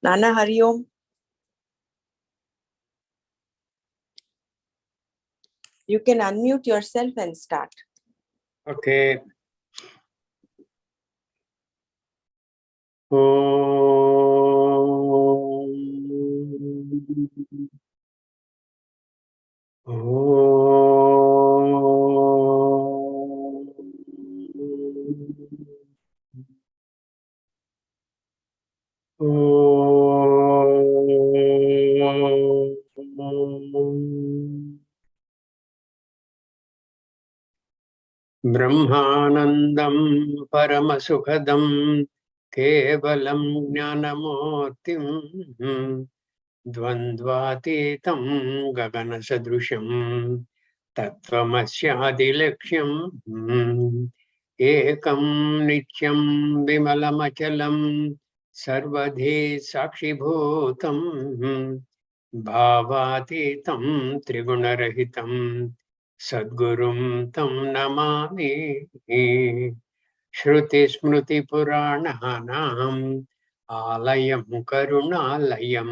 Nana, Hari Om. You can unmute yourself and start. Okay. ब्रह्मानन्दं परमसुखदं केवलं ज्ञानमूर्तिं द्वन्द्वातीतं गगनसदृशं तत्त्वमस्यादिलक्ष्यम् एकं नित्यं विमलमचलं सर्वधी साक्षिभूतं भावातीतं त्रिगुणरहितं सद्गुरुं तं नमामि। श्रुतिस्मृतिपुराणानाम् आलयं करुणालयं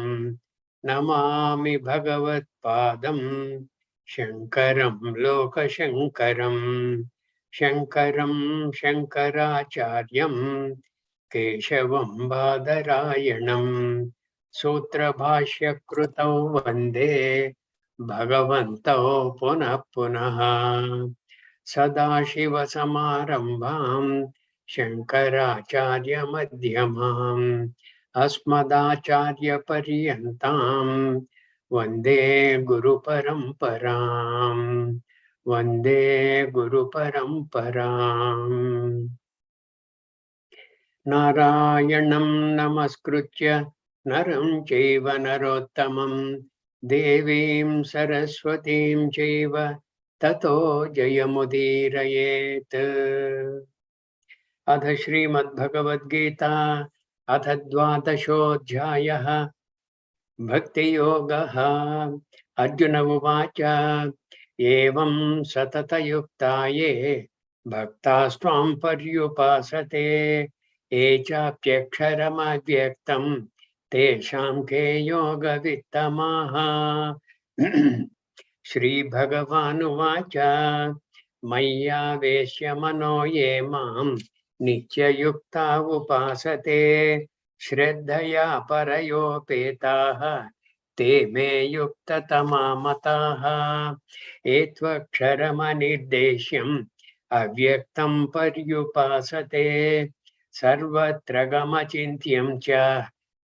नमामि भगवत्पादं शङ्करं लोकशङ्करं शङ्करं शङ्कराचार्यं केशवं बादरायणं सूत्रभाष्यकृतौ वन्दे भगवन्तौ पुनः पुनः सदाशिवसमारम्भां शङ्कराचार्यमध्यमाम् अस्मदाचार्यपर्यन्तां वन्दे गुरुपरम्पराम् वन्दे गुरुपरम्पराम्। नारायणं नमस्कृत्य नरं चैव नरोत्तमं देवीं सरस्वतीं चैव ततो जयमुदीरयेत्। अथ श्रीमद् भगवद गीता अथ द्वादशोऽध्यायः भक्तियोगः। अर्जुन उवाच एवं सततयुक्ता ये भक्तास्त्वां पर्युपासते ये चाप्यक्षरमव्यक्तं तेषां के योगवित्तमाः। श्रीभगवानुवाच मय्यावेश्य मनो ये मां नित्ययुक्ता उपासते श्रद्धया परयोपेताः ते मे युक्ततमा मताः। एत्वक्षरमनिर्देश्यम् अव्यक्तं पर्युपासते सर्वत्र गमचिन्त्यं च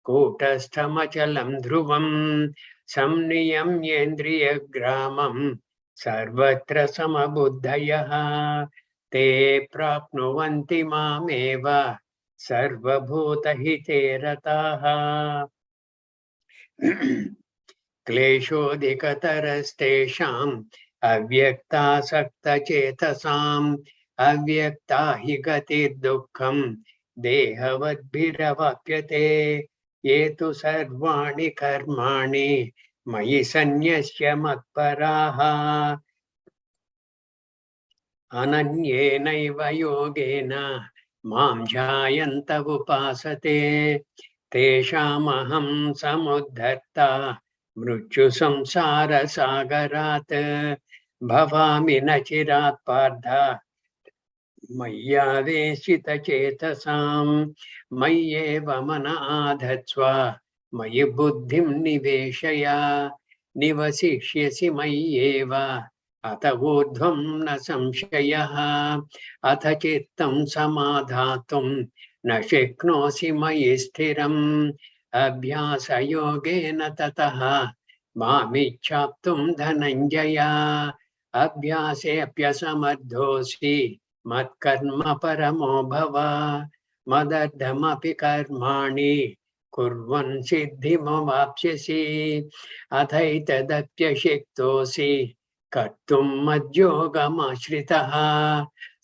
कूटस्थमचलं ध्रुवं संनियम्येन्द्रियग्रामं सर्वत्र समबुद्धयः ते प्राप्नुवन्ति मामेव सर्वभूतहिते रताः। क्लेशोऽधिकतरस्तेषाम् अव्यक्तासक्तचेतसाम् अव्यक्ता हि गतिर्दुःखम् देहवद्भिरवाप्यते ये तु सर्वाणि कर्माणि मयि सन्न्यस्य मत्पराः अनन्येनैव योगेन मां ध्यायन्त उपासते तेषामहं समुद्धर्ता मृत्युसंसारसागरात् भवामि न चिरात् पार्थ मय्यावेशितचेतसां मय्येव मन आधत्स्व मयि बुद्धिं निवेशय निवसिष्यसि मय्येव अत ऊर्ध्वं न संशयः अथ चित्तं समाधातुं न शक्नोषि मयि स्थिरम् अभ्यासयोगेन ततः मामिच्छाप्तुं धनञ्जय अभ्यासेऽप्यसमर्थोऽसि मत्कर्म परमो भव मदर्थमपि कर्माणि kurvan siddhimavapsyasi athaitadapyashiktosi kartum madyogamashritah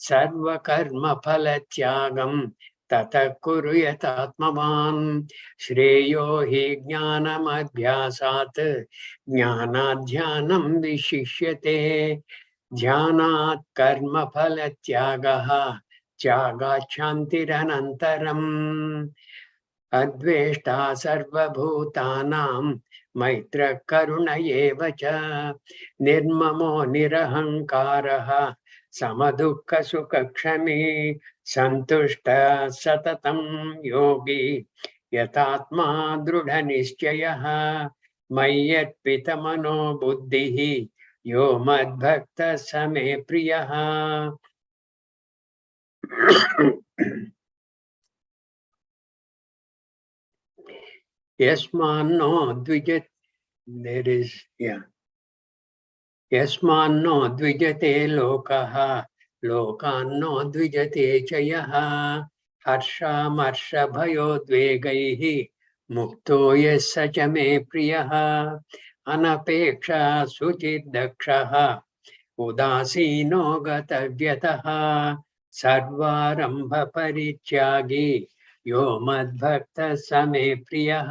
sarva karma phalatyagam tata kuryatatmavan shreyo hi jnanamadhyasat jnanadhyanam vishishyate ध्यानात् कर्म फल त्यागः त्यागाच्छान्तिरनन्तरम् अद्वेष्टा सर्वभूतानां मैत्र करुण एव च निर्ममो निरहङ्कारः समदुःख सुखक्षमी सन्तुष्टः सततं योगी यतात्मा दृढनिश्चयः मय्यर्पितमनो बुद्धिः यो मद्भक्तः स मे प्रियः यस्मान्नो द्विजते there is यस्मान्नो द्विजते लोकः लोकान्नो द्विजते च यः हर्षामर्षभयोद्वेगैः मुक्तो यः स च मे प्रियः अनपेक्षा शुचिर्दक्षः उदासीनो गतव्यतः सर्वारम्भ परित्यागी यो मद्भक्तः स मे प्रियः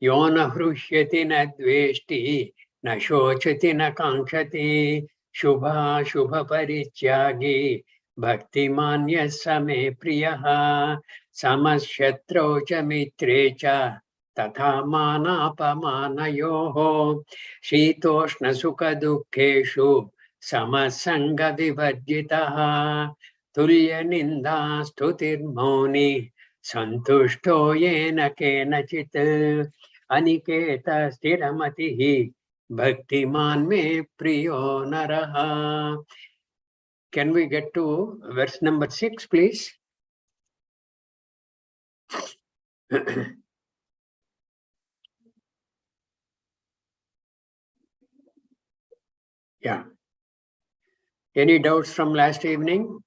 यो न हृष्यति न द्वेष्टि न शोचति न काङ्क्षति शुभाशुभ परित्यागी भक्तिमान् यः स मे प्रियः समशत्रौ च मित्रे च तथा मानापमानयोः शीतोष्णसुखदुःखेषु समसङ्गविवर्जितः तुल्यनिन्दास्तुतिर्मौनी सन्तुष्टो येन केनचित् अनिकेत स्थिरमतिः भक्तिमान् मे प्रियो नरः. Can we get to verse number 6, please? Yeah. Any doubts from last evening?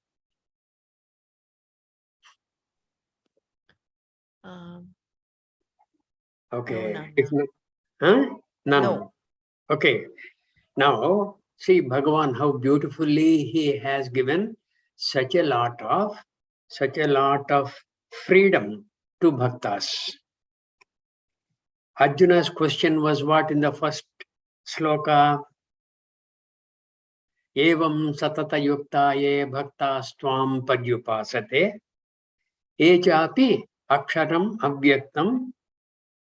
Okay. No, If not, huh? None. No. Okay. Now, see Bhagavan, how beautifully he has given such a lot of freedom to bhaktas. Arjuna's question was what in the first sloka? Evam satata yukta ye bhaktas tvam padyupasate echapi aksharam avyaktam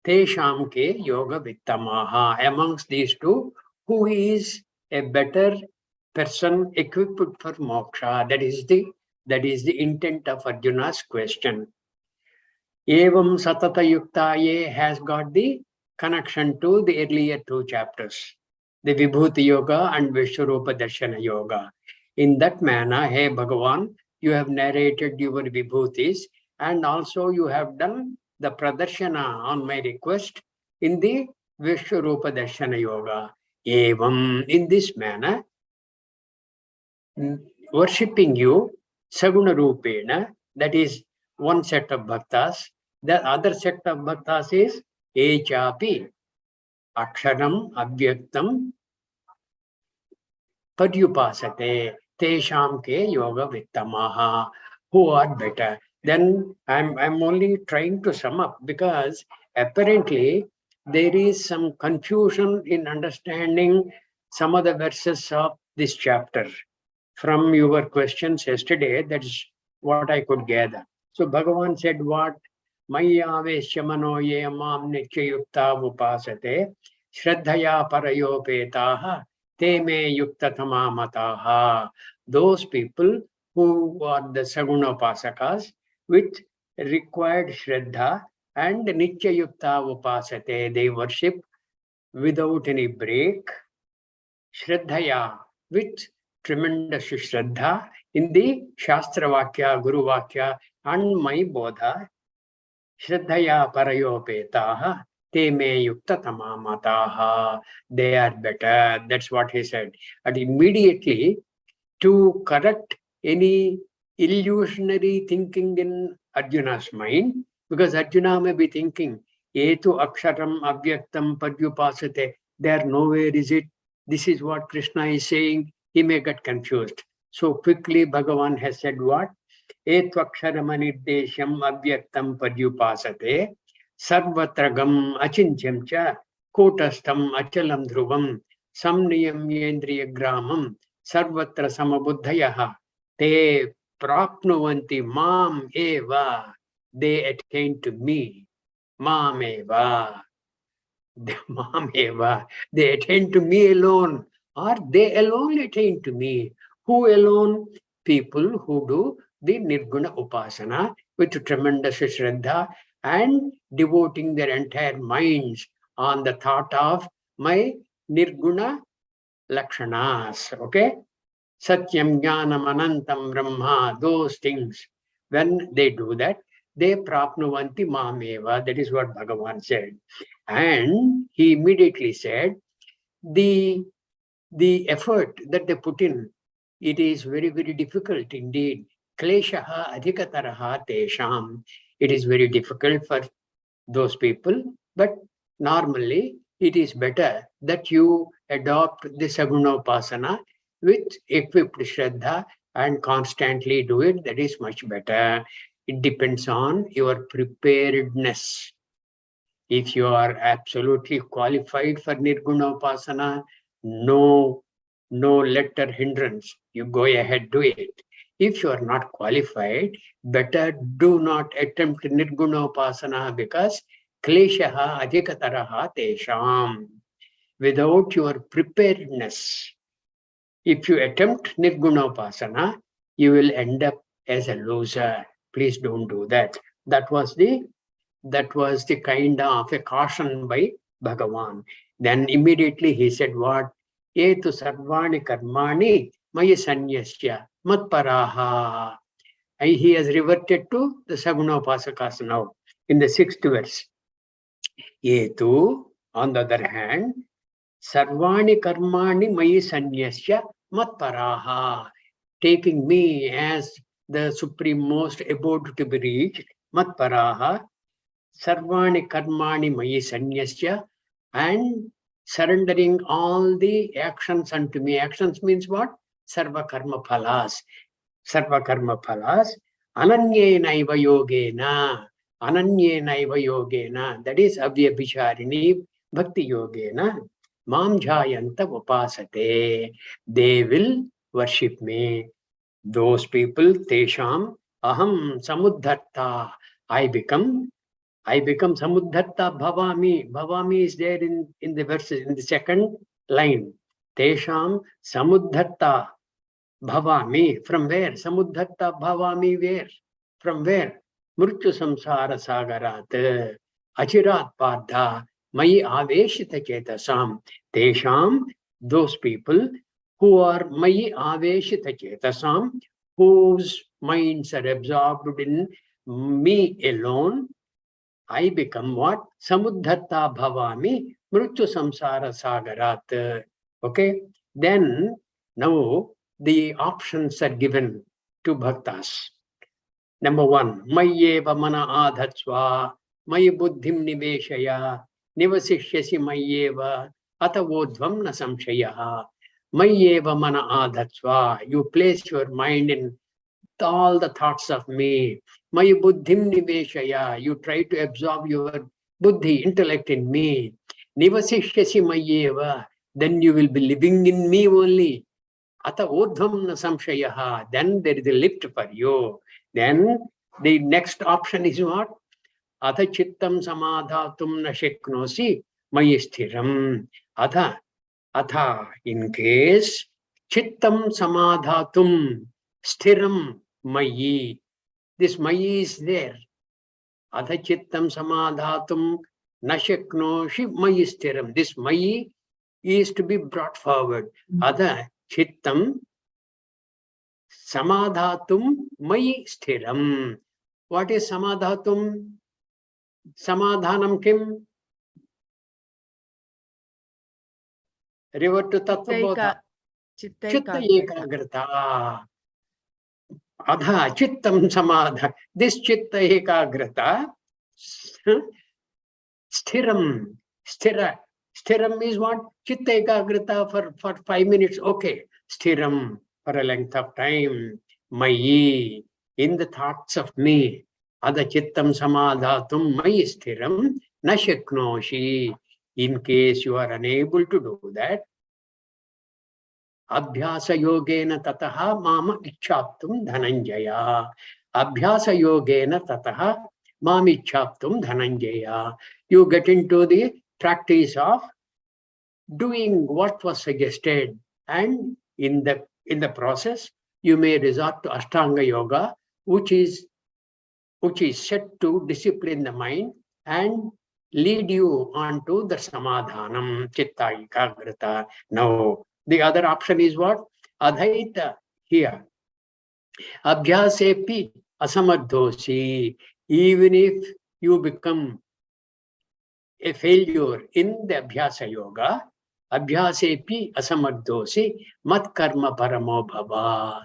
tesham ke yoga vittamaha. Amongst these two, who is a better person equipped for moksha? That is the intent of Arjuna's question. Evam satata yuktaye has got the connection to the earlier two chapters, the Vibhuti Yoga and Vishwarupa Darshana Yoga. In that manner, hey Bhagavan, you have narrated your Vibhutis and also you have done the Pradarshana on my request in the Vishwarupa Darshana Yoga. Evam, in this manner, worshipping you, Saguna Rupena, that is one set of bhaktas. The other set of bhaktas is Echapi, Aksharam, Avyaktam, Padyupasate, Tesham ke Yoga Vittamaha, who are better. Then I'm only trying to sum up because apparently there is some confusion in understanding some of the verses of this chapter. From your questions yesterday, that's what I could gather. So Bhagavan said what? Maya veshya mano ye mam nityayukta upasate shraddhaya parayopetaha te me yukta tamamataha. Those people who are the Saguna Upasakas with required shraddha and nityayukta upasate, they worship without any break, shraddhaya, with tremendous shraddha in the Shastra Vakya, Guru Vakya, and my Bodha. Shraddhaya parayopetaha te me yukta tamamataha. They are better. That's what he said. And immediately, to correct any illusionary thinking in Arjuna's mind, Because Arjuna may be thinking, Etu aksharam avyaktam padyupasate. There nowhere is it. This is what Krishna is saying. He may get confused. So quickly Bhagavan has said what? Etu aksharam anirdesham avyaktam padyupasate. Sarvatragam achincham cha kotastam achalam dhruvam samniyam yendriya gramam sarvatra samabuddhayaha te prapnuvanti mam eva. They attain to me. Mameva. Mameva. They attain to me alone. Or they alone attain to me. Who alone? People who do the Nirguna Upasana with tremendous Shraddha and devoting their entire minds on the thought of my Nirguna Lakshanas. Okay? Satyam Jnanam Anantam Brahma, those things. When they do that, they prapnuvanti mameva. That is what Bhagavan said. And he immediately said, the effort that they put in, it is very, very difficult indeed. Kleshaha adhikataraha tesham. It is very difficult for those people, but normally it is better that you adopt the Sagunopasana with equipped Shraddha and constantly do it. That is much better. It depends on your preparedness. If you are absolutely qualified for Nirgunopasana, no letter hindrance. You go ahead, do it. If you are not qualified, better do not attempt Nirgunopasana because kleshaha adhikataraha tesham. Without your preparedness, if you attempt Nirgunopasana, you will end up as a loser. Please don't do that. That was the kind of a caution by Bhagavan. Then immediately he said what? Etu sarvani karmani maya sanyasya matparaha. And he has reverted to the Sagunopasakas now in the 6th verse. Etu, on the other hand, sarvani karmani maya sanyasya matparaha. Taking me as the supreme most abode to be reached, matparaha, sarvani karmani mayi sanyasya, and surrendering all the actions unto me. Actions means what? Sarva karma phalas. Sarva karma phalas. Ananyena yogena. Ananyena yogena. That is avyabhisharini bhakti yogena. Mam jayanta upasate. They will worship me. Those people, tesham aham samudharta. I become samudharta bhavami. Bhavami is there in the verses, in the second line. Tesham samudharta bhavami. From where? Samudharta bhavami where? From where? Mrityu samsara sagarat. Achirat padha. Mai aveshita chetasam. Tesham, those people who are mai aveshita chetasam, whose minds are absorbed in me alone, I become what? Samudharta bhavami mrityu samsara sagarat. Okay? Then, now the options are given to bhaktas. Number 1, mayyeva mana adhatsva, mayi buddhim niveshaya, nivasishyasi mayyeva, atavodhvam na samshayaha. Mayyeva mana adhatsva, you place your mind in all the thoughts of me. Maya buddhim niveshaya, you try to absorb your buddhi, intellect in me. Nivasishyasi mayeva, then you will be living in me only. Ata odhvam na samshayaha, then there is a lift for you. Then the next option is what? Atha chittam samadhatum na sheknosi mayi sthiram. Atha, in case, chittam samadhatum sthiram mayi. This mayi is there. Atha chittam samadhatum nashaknoshi mayi sthiram. This mayi is to be brought forward. Atha chittam samadhatum mayi sthiram. What is samadhatum? Samadhanam kim? Revert to Tattvabodha. Chitta ekagrata. Adha chittam samadha. This chitta ekagrata Stiram. Stiram is what? Chitta ekagrita for 5 minutes. Okay. Stiram for a length of time. Mayi, in the thoughts of me. Ada chittam samadhatum mayi stiram na shaknoshi. In case you are unable to do that, Abhyasa yogena tataha mama ichhaptum dhananjaya. Abhyasa yogena tataha mama ichhaptum dhananjaya. You get into the practice of doing what was suggested, and in the process you may resort to Ashtanga yoga, which is set to discipline the mind and lead you onto the samadhanam, chitta ekagrita. Now, the other option is what? Adhaita here. Abhyasepi asamadhosi. Even if you become a failure in the Abhyasa yoga, Abhyasepi asamadhosi mat karma paramo bhava.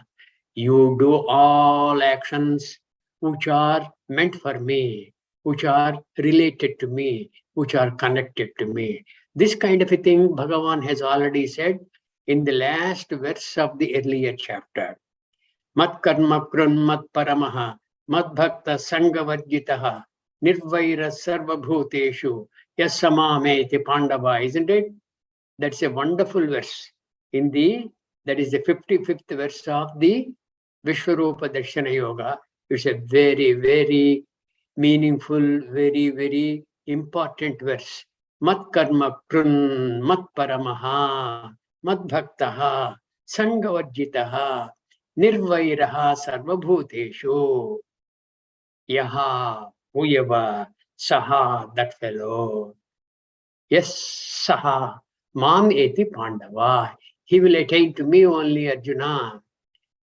You do all actions which are meant for me, which are related to me, which are connected to me. This kind of a thing Bhagavan has already said in the last verse of the earlier chapter. Mat karma krun mat paramaha, mat bhakta sangavarjitaha, nirvaira sarva bhuteshu, yasamameti pandava. Isn't it? That's a wonderful verse. That is the 55th verse of the Vishwarupa Darshana Yoga. It's a very, very meaningful, very, very important verse. Mat karma krun, mat paramaha, mat bhaktaha, sangavarjitaha, nirvairaha sarvabhuteshu. Yaha, huyava, saha, that fellow. Yes, saha, mam eti pandava. He will attain to me only, Arjuna.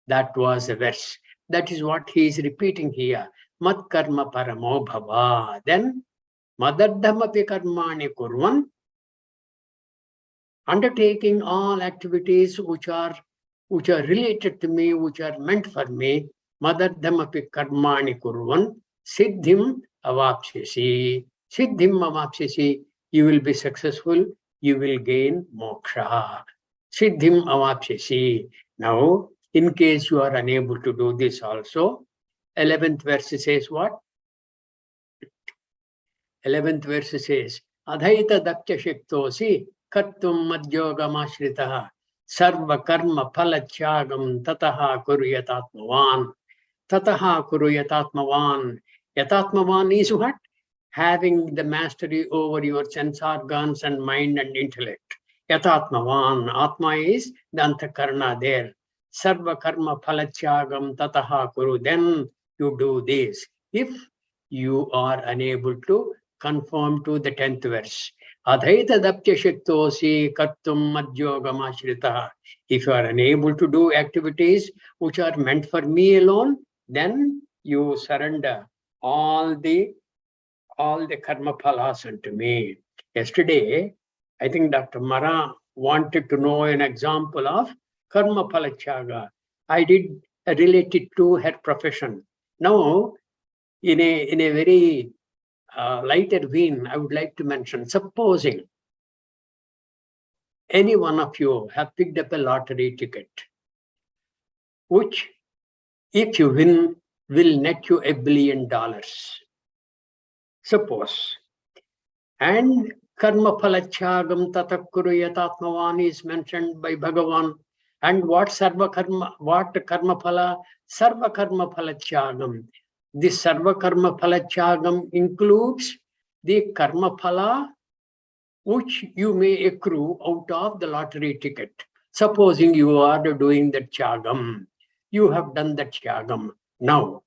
That was a verse. That is what he is repeating here. Mat karma paramo bhava. Then, madardhamapi karmani kurvan. Undertaking all activities which are related to me, which are meant for me. Madardhamapi karmani kurvan. Siddhim avapsyasi. Siddhim avapsyasi. You will be successful. You will gain moksha. Siddhim avapsyasi. Now, in case you are unable to do this also, 11th verse says what? 11th verse says, Adhaita dakya shiktosi kartum madhyogam ashritaha sarva karma phalachyagam tataha kuruyatatmavan. Tataha kuruyatatmavan. Yatatmavan is what? Having the mastery over your sense organs and mind and intellect. Yatatmavan. Atma is the antakarna there. Sarva karma phalachyagam tataha kuru. Then you do this. If you are unable to conform to the 10th verse. Adhaita dapya shiktosi kartum madhyogam ashritaha. If you are unable to do activities which are meant for me alone, then you surrender all the karma phalas unto me. Yesterday, I think Dr. Mara wanted to know an example of karma phalachyaga. I did relate it to her profession. Now, in a very lighter vein, I would like to mention, supposing any one of you have picked up a lottery ticket, which, if you win, will net you $1 billion. Suppose. And karma phalachyagam tatakuru yatatmavan is mentioned by Bhagavan. And what karma phala? Sarva karma phalachyagam. This sarva karma phalachyagam includes the karma phala which you may accrue out of the lottery ticket. Supposing you are doing that chagam, you have done that chagam. Now,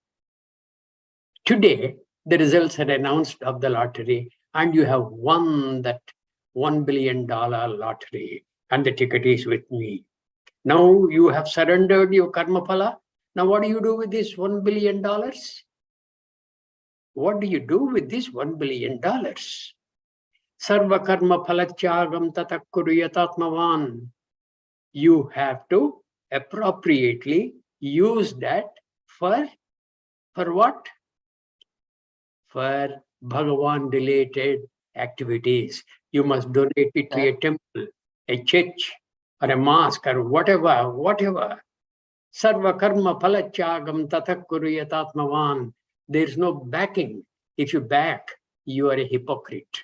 today, the results are announced of the lottery, and you have won that $1 billion lottery, and the ticket is with me. Now you have surrendered your karma phala. Now what do you do with this $1 billion? What do you do with this $1 billion? Sarva karma phalachyagam tatakuru yatatmavan. You have to appropriately use that for what? For Bhagavan related activities. You must donate it to a temple, a church, or a mosque, or whatever. Sarva karma phalachagam tathak kuruyatatmavan. There is no backing. If you back, you are a hypocrite.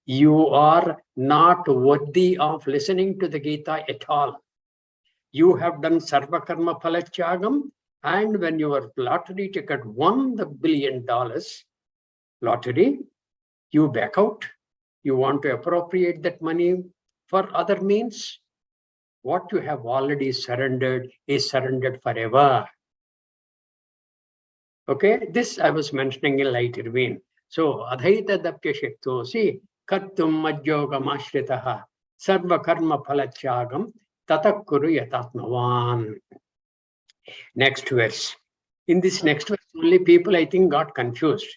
You are not worthy of listening to the Gita at all. You have done sarva karma phalachagam, and when your lottery ticket won the $1 billion lottery, you back out. You want to appropriate that money for other means. What you have already surrendered is surrendered forever. Okay, this I was mentioning in later vein. So, adhaita dapya shaktosi kattum majyogam ashritaha sarva karma phalachagam tatak kuru yatatmavan. Next verse. In this next verse, only people I think got confused.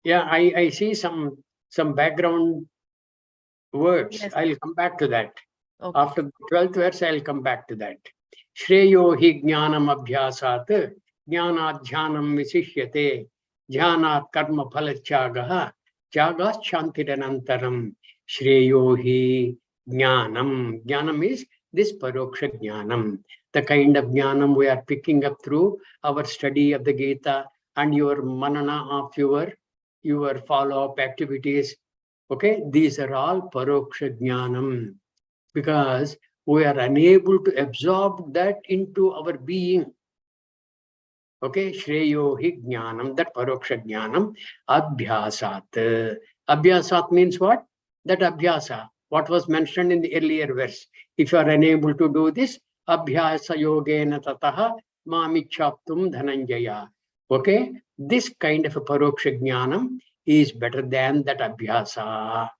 Yeah, I see some background words. Yes. I'll come back to that. Okay. After the 12th verse, I'll come back to that. Shreyo hi jnanam abhyasat jnanat jhanam visishyate jhanat karma phalachagaha jagas shantiranantaram. Shreyo hi jnanam. Jnanam is this paroksha jnanam, the kind of jnanam we are picking up through our study of the Gita and your manana of your follow-up activities. Okay, these are all paroksha jnanam, because we are unable to absorb that into our being. Okay, shreyo hi jnanam, that paroksha jnanam, abhyasat. Abhyasat means what? That abhyasa, what was mentioned in the earlier verse. If you are unable to do this, abhyasa yogena tataha mamichaptum dhananjaya. Okay, this kind of a paroksha jnanam is better than that abhyasa.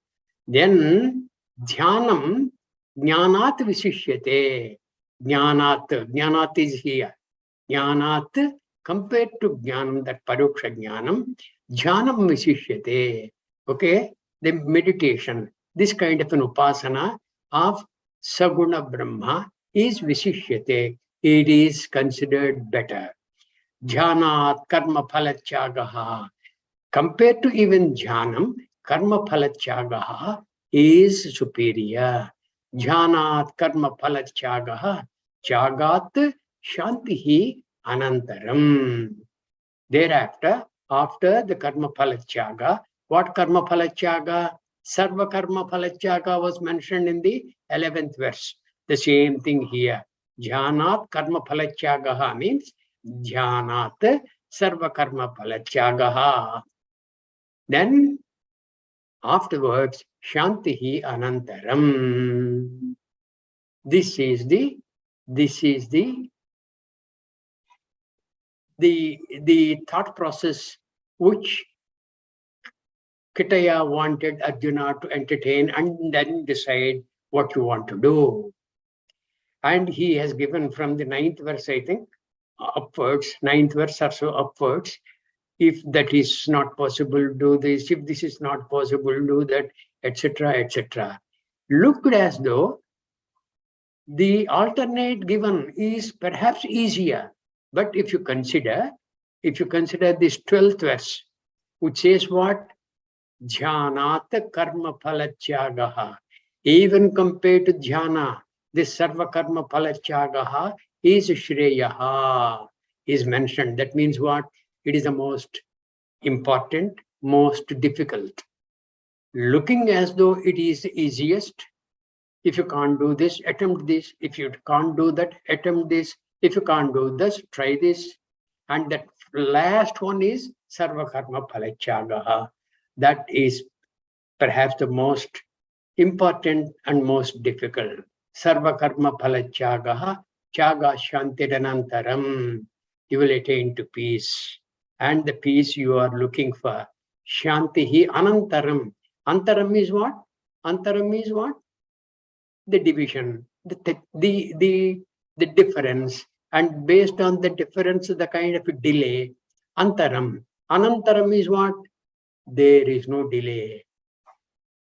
Then dhyanam jnanat visishyate. Jnanat is here. Jnanat compared to jnanam, that paroksha jnanam, jnanam visishyate. Okay, the meditation, this kind of an upasana of saguna Brahma is visishyate. It is considered better. Jnanat karma phalachagaha. Compared to even jhanam, karma phalachagaha is superior. Jhanat karma phalachagaha chagat shantihi anantaram. Thereafter, after the karma phalachaga, what karma phalachaga? Sarva karma phalachaga was mentioned in the 11th verse. The same thing here. Jhanat karma phalachagaha means jhanat sarva karma phalachagaha. Then afterwards, shantihi anantaram. This is the thought process which Kitaya wanted Arjuna to entertain and then decide what you want to do. And he has given from the 9th verse, I think, upwards, 9th verse or so upwards. If that is not possible, do this. If this is not possible, do that, etc., etc. Looked as though the alternate given is perhaps easier. But if you consider this 12th verse, which says what? Jhanat karma phalachagaha. Even compared to jhana, this sarva karma phalachagaha is shreyaha, is mentioned. That means what? It is the most important, most difficult. Looking as though it is the easiest. If you can't do this, attempt this. If you can't do that, attempt this. If you can't do this, try this. And that last one is sarva karma phalachagaha. That is perhaps the most important and most difficult. Sarva karma phalachagaha chaga shantiranantaram. You will attain to peace. And the peace you are looking for. Shantihi anantaram. Antaram is what? Antaram is what? The division, the difference. And based on the difference, the kind of delay. Antaram. Anantaram is what? There is no delay.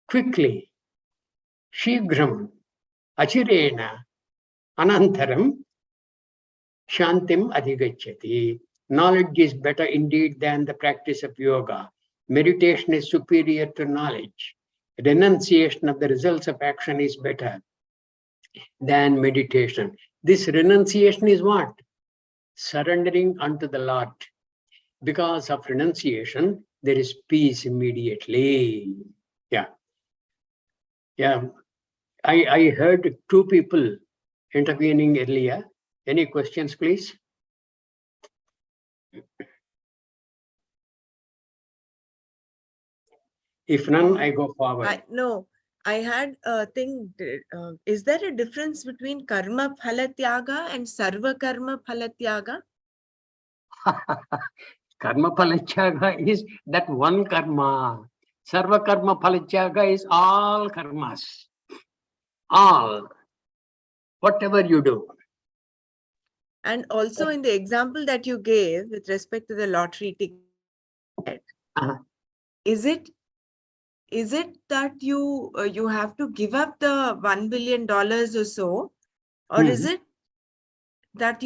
Quickly. Shigram. Achirena. Anantaram. Shantim adhigachyati. Knowledge is better indeed than the practice of yoga. Meditation is superior to knowledge. Renunciation of the results of action is better than meditation. This renunciation is what? Surrendering unto the Lord. Because of renunciation, there is peace immediately. Yeah. I heard two people intervening earlier. Any questions, please? If none, I go forward. No, I had a thing. Is there a difference between karma phalatyaga and sarva karma phalatyaga? Karma phalacyaga is that one karma. Sarva karma phalacyaga is all karmas. All. Whatever you do. And also in the example that you gave with respect to the lottery ticket, is it that you have to give up the $1 billion or so, or is it that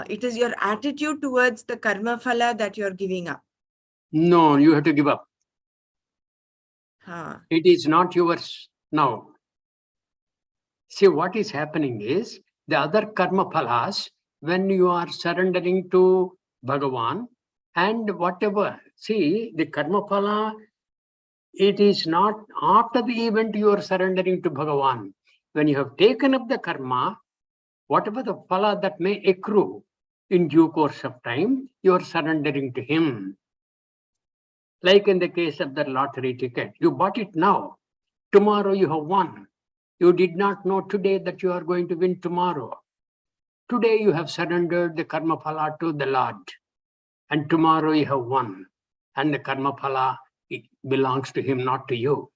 it is your attitude towards the karma phala that you're giving up? No, you have to give up. Huh. It is not yours now. See, what is happening is the other karma phalas, when you are surrendering to Bhagavan and whatever, see, the karma phala, it is not after the event you are surrendering to Bhagavan. When you have taken up the karma, whatever the phala that may accrue in due course of time, you are surrendering to him. Like in the case of the lottery ticket, you bought it now. Tomorrow you have won. You did not know today that you are going to win tomorrow. Today you have surrendered the karma phala to the Lord. And tomorrow you have won. And the karma phala, it belongs to him, not to you.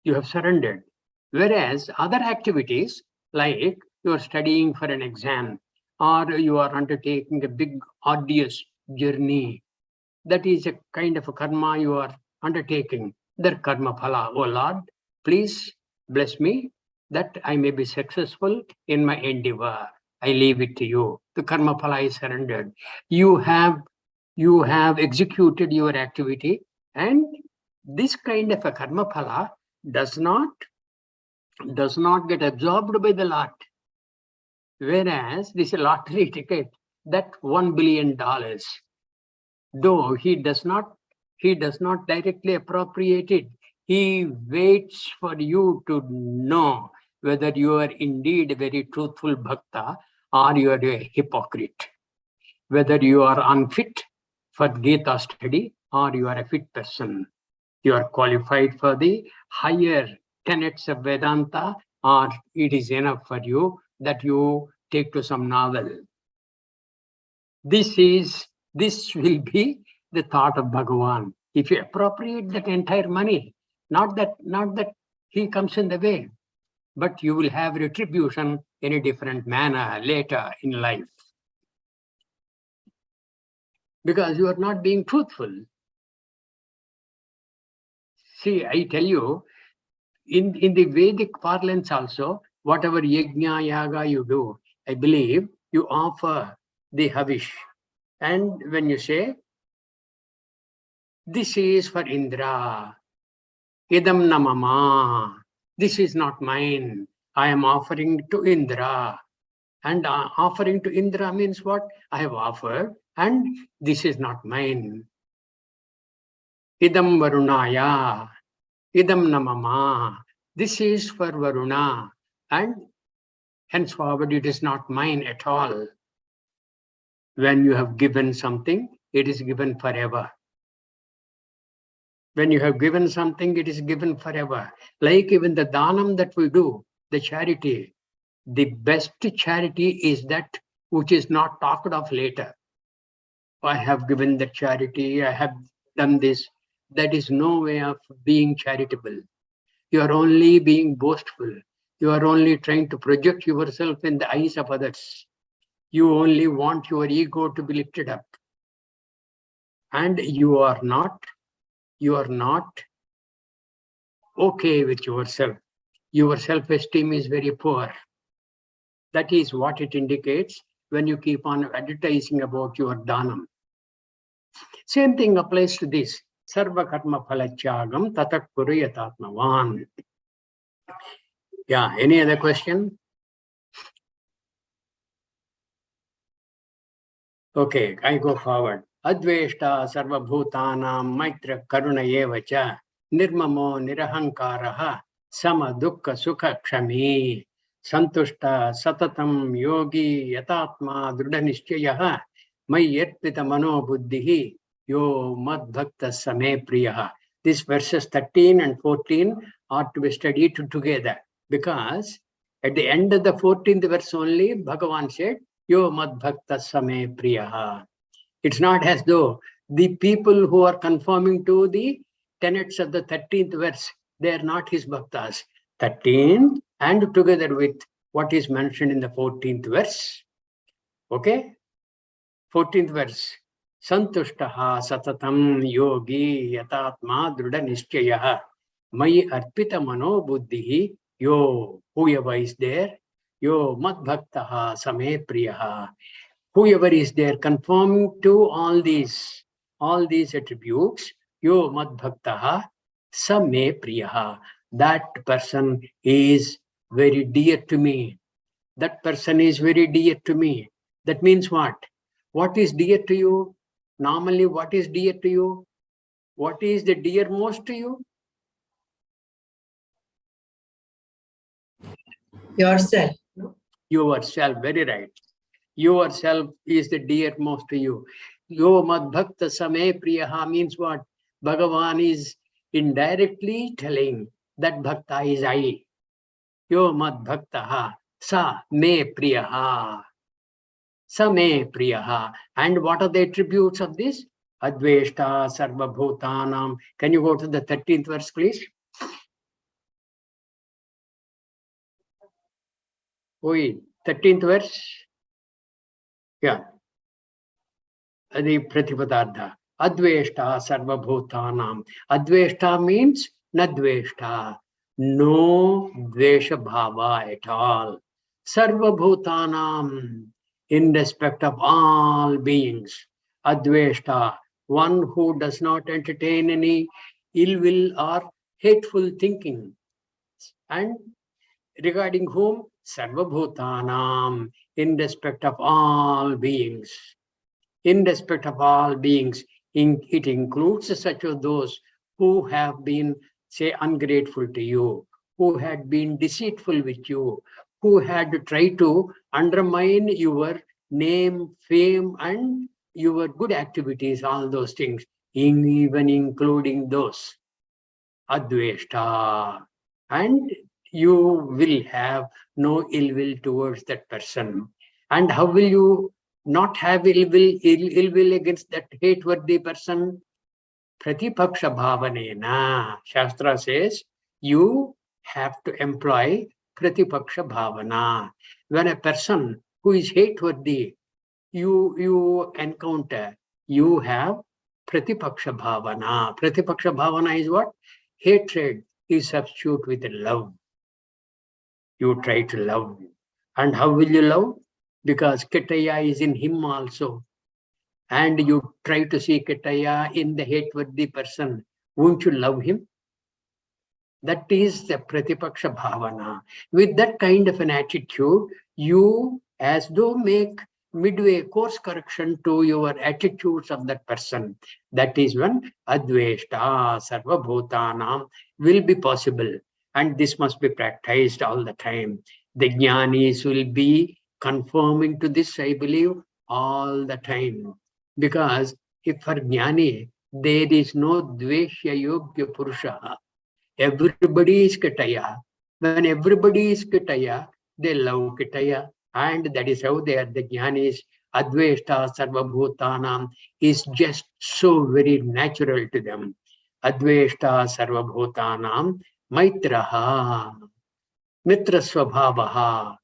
You have surrendered. Whereas other activities, like you are studying for an exam, or you are undertaking a big arduous journey, that is a kind of a karma you are undertaking. The karma phala, oh Lord, please bless me that I may be successful in my endeavor. I leave it to you. The karma phala is surrendered. You have executed your activity, and this kind of a karma phala does not get absorbed by the Lord. Whereas this lottery ticket, that $1 billion, though he does not directly appropriate it, he waits for you to know whether you are indeed a very truthful bhakta or you are a hypocrite, whether you are unfit for Gita study or you are a fit person. You are qualified for the higher tenets of Vedanta, or it is enough for you that you take to some novel. This will be the thought of Bhagavan. If you appropriate that entire money, not that he comes in the way, but you will have retribution in a different manner later in life. Because you are not being truthful. See, I tell you, in the Vedic parlance also, whatever yajna, yaga you do, I believe you offer the havish. And when you say, this is for Indra, idam namama, this is not mine, I am offering to Indra. And offering to Indra means what? I have offered, and this is not mine. Idam varunaya, idam namama, this is for Varuna, and henceforward it is not mine at all. When you have given something, it is given forever. When you have given something, it is given forever. Like even the dhanam that we do, the charity, the best charity is that which is not talked of later. I have given the charity, I have done this. That is no way of being charitable. You are only being boastful. You are only trying to project yourself in the eyes of others. You only want your ego to be lifted up. And you are not okay with yourself. Your self-esteem is very poor. That is what it indicates when you keep on advertising about your dhanam. Same thing applies to this. Sarva karma phalachagam tatak puriyatatmavan. Yeah, any other question? Okay, I go forward. Adveshta sarva bhutanam maitra karuna evacha nirmamo nirahankaraha sama dukkha sukha kshami santushta satatam yogi yatatma drudha nishchayaha mayyarpita mano buddhihi yo mad bhakta same priyaha. These verses 13 and 14 are to be studied together, because at the end of the 14th verse only, Bhagavan said, Yo mad bhakta same priyaha. It's not as though the people who are conforming to the tenets of the 13th verse, they are not his bhaktas. 13 and together with what is mentioned in the 14th verse. Okay? 14th verse. Santushtaha satatam yogi yatatma drudha nishchayaha mai arpita mano buddhihi. Yo, whoever is there, yo mad bhaktaha same priyaha. Whoever is there conforming to all these attributes, yo mad bhaktaha same priyaha. That person is very dear to me. That person is very dear to me. That means what? What is dear to you? Normally, what is dear to you? What is the dear most to you? Yourself. Yourself, very right. Yourself is the dear most to you. Yo mad bhakta same priyaha means what? Bhagavan is indirectly telling that bhakta is I. Yo mad bhaktaha sa me priyaha. Sa me priyaha. And what are the attributes of this? Adveshta sarva bhutanam. Can you go to the 13th verse, please? Oi, 13th verse. Yeah. The Pratipadardha. Adveshta sarva bhutanam. Adveshta means nadveshta. No dvesha bhava at all. Sarva bhutanam, in respect of all beings. Adveshta, one who does not entertain any ill will or hateful thinking. And regarding whom? Sarva bhutanam, in respect of all beings. In respect of all beings, it includes such of those who have been, say, ungrateful to you, who had been deceitful with you, who had tried to undermine your name, fame, and your good activities, all those things, even including those. Adveshta. And you will have no ill will towards that person. And how will you not have ill will against that hate-worthy person? Pratipaksha bhavanena. Shastra says you have to employ pratipaksha bhavana. When a person who is hate-worthy, you encounter, you have pratipaksha bhavana. Pratipaksha bhavana is what? Hatred is substitute with love. You try to love. And how will you love? Because Ketaya is in him also. And you try to see Ketaya in the hate-worthy person. Won't you love him? That is the Pratipaksha Bhavana. With that kind of an attitude, you as though make midway course correction to your attitudes of that person. That is when Adveshta Sarva Bhutanam will be possible. And this must be practiced all the time. The Jnanis will be conforming to this, I believe, all the time. Because if for Jnani, there is no Dveshya Yogya Purusha. Everybody is Ketaya. When everybody is Ketaya, they love Ketaya. And that is how they are the Jnanis. Adveshta Sarva Bhutanam is just so very natural to them. Adveshta Sarva Bhutanam Maitraha. Mitra Swabhavaha.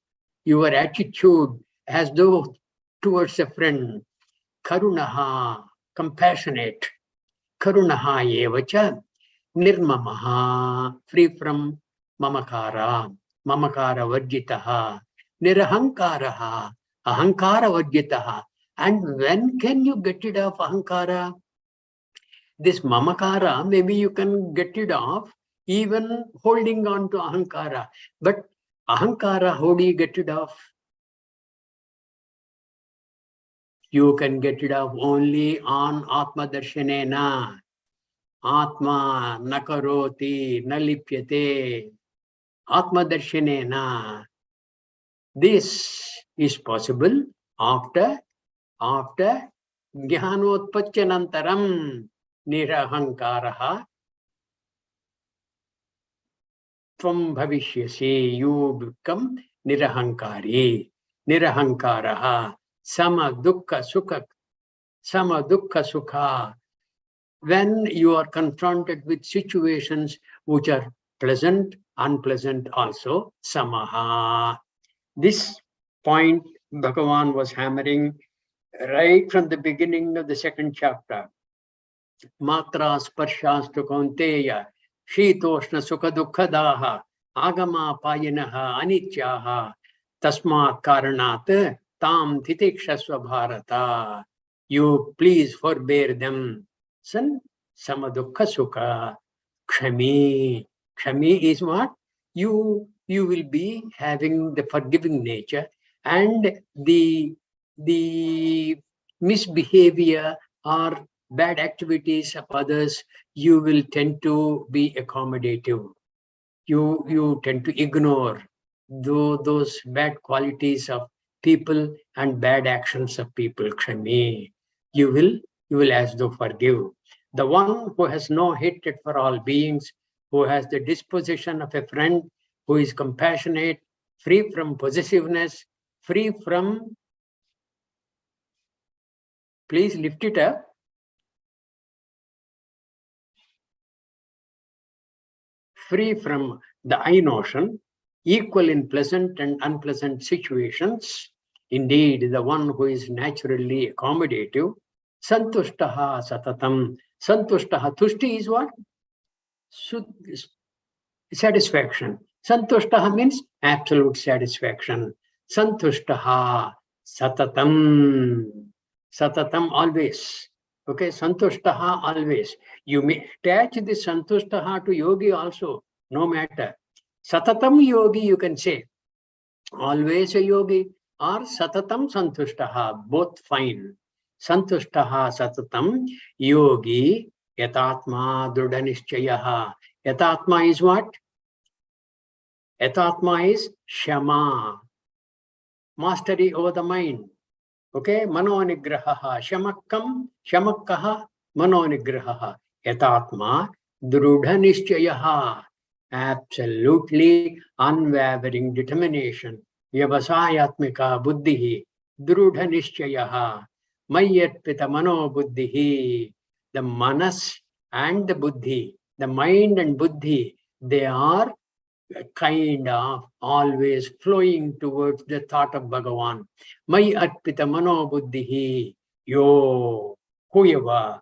Your attitude as though towards a friend. Karunaha. Compassionate. Karunaha evacha. Nirmamaha, free from mamakara, mamakara varjitaha, nirahankaraha, ahankara varjitaha. And when can you get rid of ahankara? This mamakara, maybe you can get rid of even holding on to ahankara. But ahankara, how do you get rid of? You can get rid of only on Atma Darshanena. Atma nakaroti nalipyate. Atma Darshanena. This is possible after Jnanotpachanantaram nirahankaraha tvam bhavishyasi. You become nirahankari. Nirahankaraha sama dukkha sukha. When you are confronted with situations which are pleasant, unpleasant also, samaha. This point Bhagavan was hammering right from the beginning of the second chapter. Matra sparshastu kaunteya, shitoshna sukha dukkadaha, agama payinaha anityaha, tasmat karanat tam titikshasva bharata. You please forbear them. San samadukha sukha kshami. Kshami is what? You will be having the forgiving nature, and the misbehavior or bad activities of others, you will tend to be accommodative. You tend to ignore those bad qualities of people and bad actions of people. Kshami. You will as though forgive. The one who has no hatred for all beings, who has the disposition of a friend, who is compassionate, free from possessiveness, free from, please lift it up, free from the I notion, equal in pleasant and unpleasant situations. Indeed, the one who is naturally accommodative, santushtaha satatam. Santushtaha, tushti is what? Satisfaction. Santushtaha means absolute satisfaction. Santushtaha satatam. Satatam, always. Okay, santushtaha, always. You may attach this santushtaha to yogi also, no matter. Satatam yogi, you can say. Always a yogi, or satatam santushtaha, both fine. Santushtaha satatam yogi yatatma drudhanishchayaha. Yatatma is what? Yatatma is shama, mastery over the mind. Okay, mano nigraha, shamakkaha, mano nigraha. Yatatma drudha nishchayaha, absolutely unwavering determination. Vyavasayatmika buddhihi, drudha nishchayaha, mayyatpita mano buddhihi. The manas and the buddhi, the mind and buddhi, they are kind of always flowing towards the thought of Bhagavan. Mai arpita mano buddhihi, yo, whoever,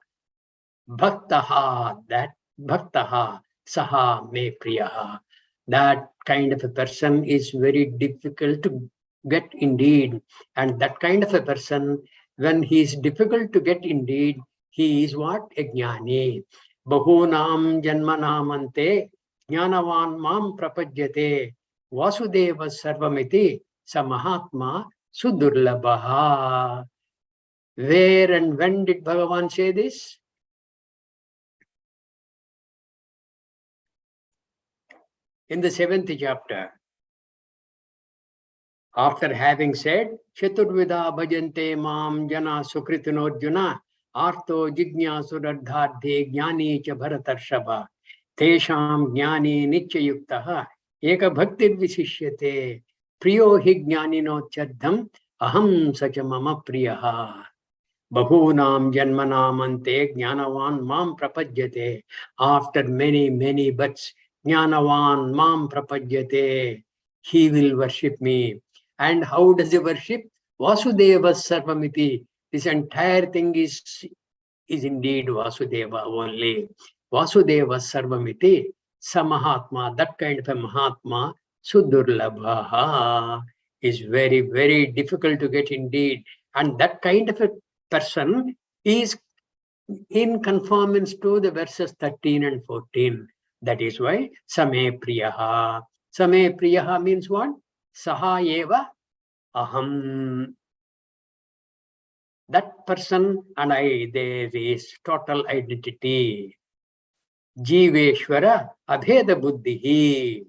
bhaktaha, that bhaktaha, saha me priyaha. That kind of a person is very difficult to get indeed. And that kind of a person, when he is difficult to get indeed, he is what? A jnani. Bahunam janmanamante Jnanavan mam prapajyate Vasudeva sarvamiti sa mahatma sudurlabhaha. Where and when did Bhagavan say this? In the 7th chapter. After having said, Chaturvida bhajante mam jana sukritinojjuna arto jignyasurardhadhe jnani cha bharatarshava tesham jnani nityayuktaha eka bhaktir visishyate priyo hi jnaninochaddham aham sacha mama priyaha. Bahunam janmanamante jnanavan mam prapajyate. After many births, jnanavan mam prapajyate. He will worship me. And how does he worship? Vasudeva sarvamiti. This entire thing is indeed Vasudeva only. Vasudeva sarvamiti. Samahatma, that kind of a Mahatma, Sudurlabhaha, is very difficult to get indeed. And that kind of a person is in conformance to the verses 13 and 14. That is why Same Priyaha. Same Priyaha means what? Saha eva aham. That person and I, there is total identity. Jiveshwara Abheda Buddhihi.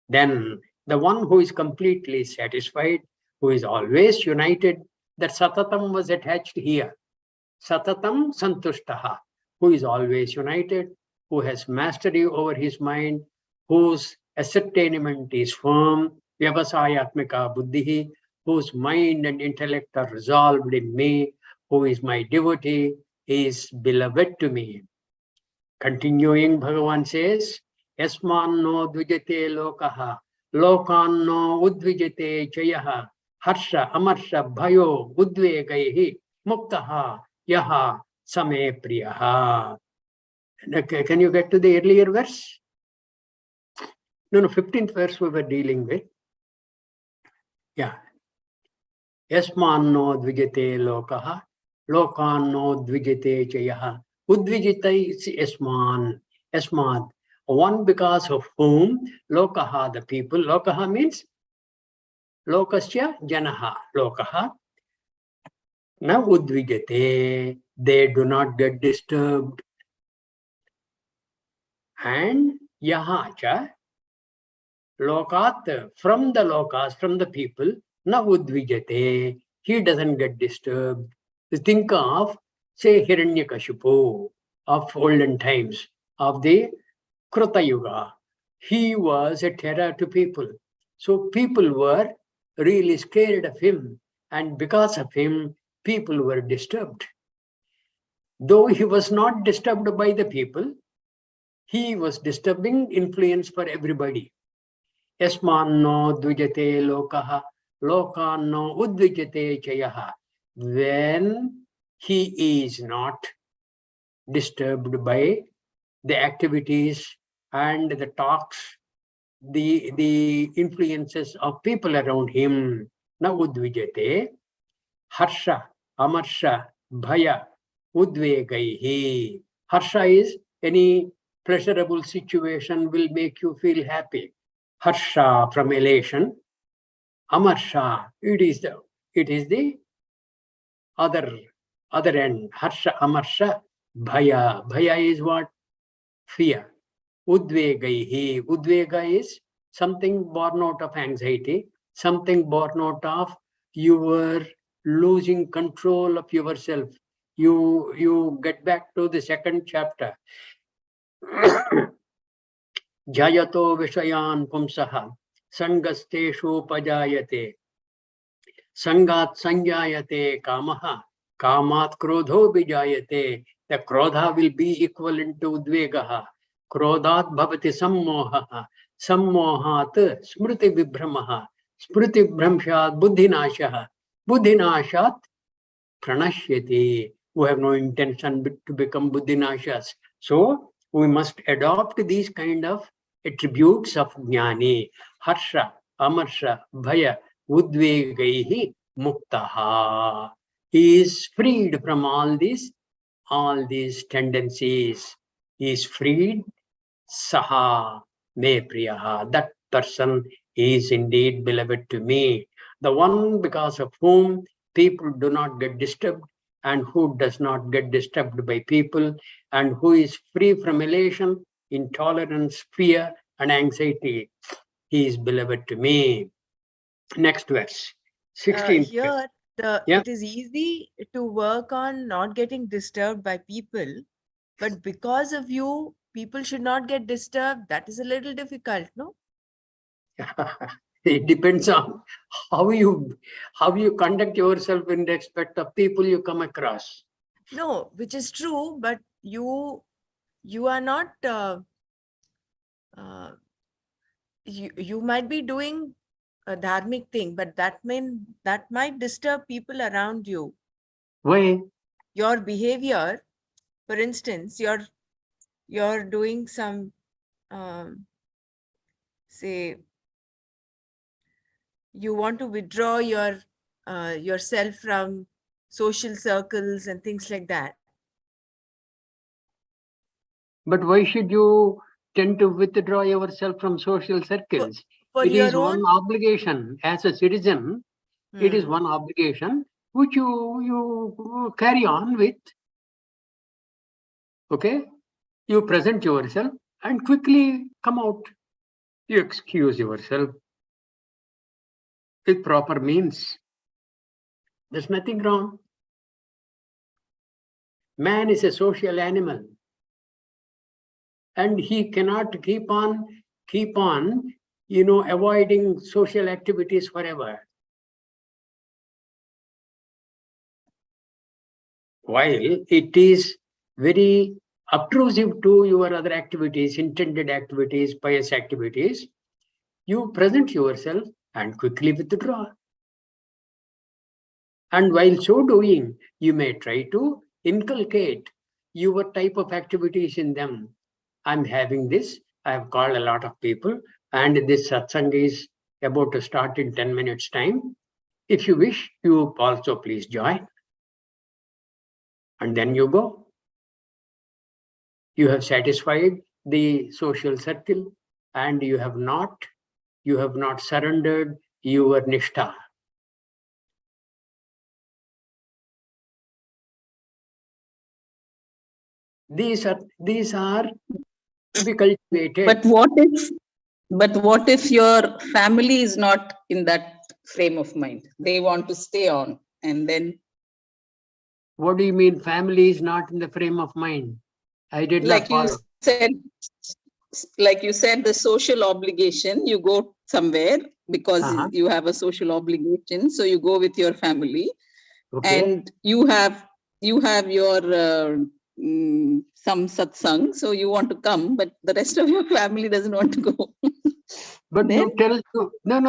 Then the one who is completely satisfied, who is always united, that Satatam was attached here. Satatam Santushtaha, who is always united, who has mastery over his mind, whose ascertainment is firm, Vyavasayatmika Buddhihi, whose mind and intellect are resolved in me, who is my devotee, is beloved to me. Continuing, Bhagavan says, Yasmanno dvijate lokaha, lokanno udvijate chayaha, harsha, amarsha, bhayo, udvegaihi, muktaha, yaha, same priyaha. Can you get to the earlier verse? No, 15th verse we were dealing with. Yeah. Yasmanno dvijate lokaha, lokanno dvijate chayaha. Udvijita is Yasman, Yasmad. One because of whom, lokaha, the people. Lokaha means lokasya janaha. Lokaha. Na udvijate. They do not get disturbed. And yahacha, lokat, from the lokas, from the people, na udvijate. He doesn't get disturbed. Think of, say, Hiranyakashipu of olden times, of the Kruta Yuga. He was a terror to people. So people were really scared of him. And because of him, people were disturbed. Though he was not disturbed by the people, he was disturbing influence for everybody. Yasmanno dvijate lokaha, lokanno udvijate chayaha. When he is not disturbed by the activities and the talks, the influences of people around him, na udvijate, harsha, amarsha, bhaya, udvegaihi. Harsha is any pleasurable situation will make you feel happy. Harsha from elation, amarsha, it is the other end. Harsha, amarsha, bhaya. Bhaya is what? Fear. Udvegaihi. Udvega is something born out of anxiety, something born out of your losing control of yourself. You get back to the second chapter. Jayato Vishayan Pumsaha Sangasteshu Pajayate Sangat Sanjayate Kamaha Kamat Krodho Vijayate. The Krodha will be equivalent to Udvegaha. Krodhat Bhavati Sammoha Sammohat Smriti Vibhramaha Smriti Bhramshat Buddhinashaha Buddhinashat Pranashyati. We have no intention to become Buddhinashas. So we must adopt these kind of attributes of Jnani. Harsha, Amarsha, Bhaya, Udvegaihi, Muktaha. He is freed from all these tendencies. He is freed. Saha me priyaha. That person is indeed beloved to me. The one because of whom people do not get disturbed and who does not get disturbed by people and who is free from elation, intolerance, fear, and anxiety. He is beloved to me. Next verse. 16th. Here, Yeah. it is easy to work on not getting disturbed by people, but because of you, people should not get disturbed. That is a little difficult, no? It depends on how you conduct yourself in respect of people you come across. No, which is true, but you are not. You might be doing a dharmic thing, but that might disturb people around you. Why? Your behavior, for instance, you're doing some say you want to withdraw yourself from social circles and things like that. But why should you tend to withdraw yourself from social circles? For It is your one own. obligation as a citizen. It is Hmm. one obligation which you carry on with. Okay, you present yourself and quickly come out. You excuse yourself with proper means. There's nothing wrong. Man is a social animal, and he cannot keep on, avoiding social activities forever. While it is very obtrusive to your other activities, intended activities, pious activities, you present yourself and quickly withdraw. And while so doing, you may try to inculcate your type of activities in them. I'm having this, I have called a lot of people, and this satsang is about to start in 10 minutes' time. If you wish, you also please join. And then you go. You have satisfied the social circle, and you have not surrendered your nishtha. These are to be cultivated. But what if your family is not in that frame of mind? They want to stay on, and then What do you mean family is not in the frame of mind? I did not like you follow. said, the social obligation, you go somewhere because you have a social obligation, so you go with your family. Okay. And you have your some satsang, so you want to come, but the rest of your family doesn't want to go. But Then? you tell no.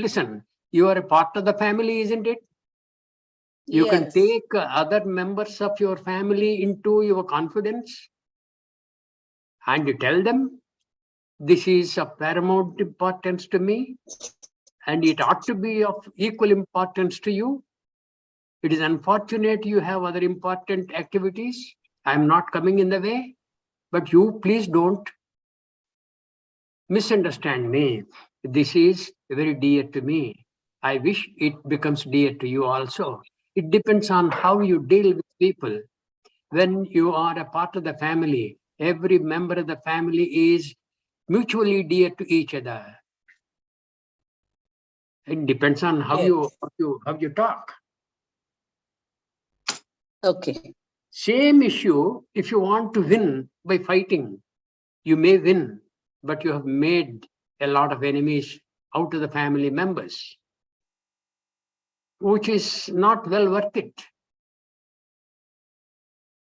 Listen, you are a part of the family, isn't it? You can Yes. take other members of your family into your confidence and you tell them, this is of paramount importance to me, and it ought to be of equal importance to you. It is unfortunate you have other important activities. I'm not coming in the way, but you please don't misunderstand me. This is very dear to me. I wish it becomes dear to you also. It depends on how you deal with people. When you are a part of the family, every member of the family is mutually dear to each other. It depends on how you talk. Okay. Same issue, if you want to win by fighting, you may win, but you have made a lot of enemies out of the family members, which is not well worth it.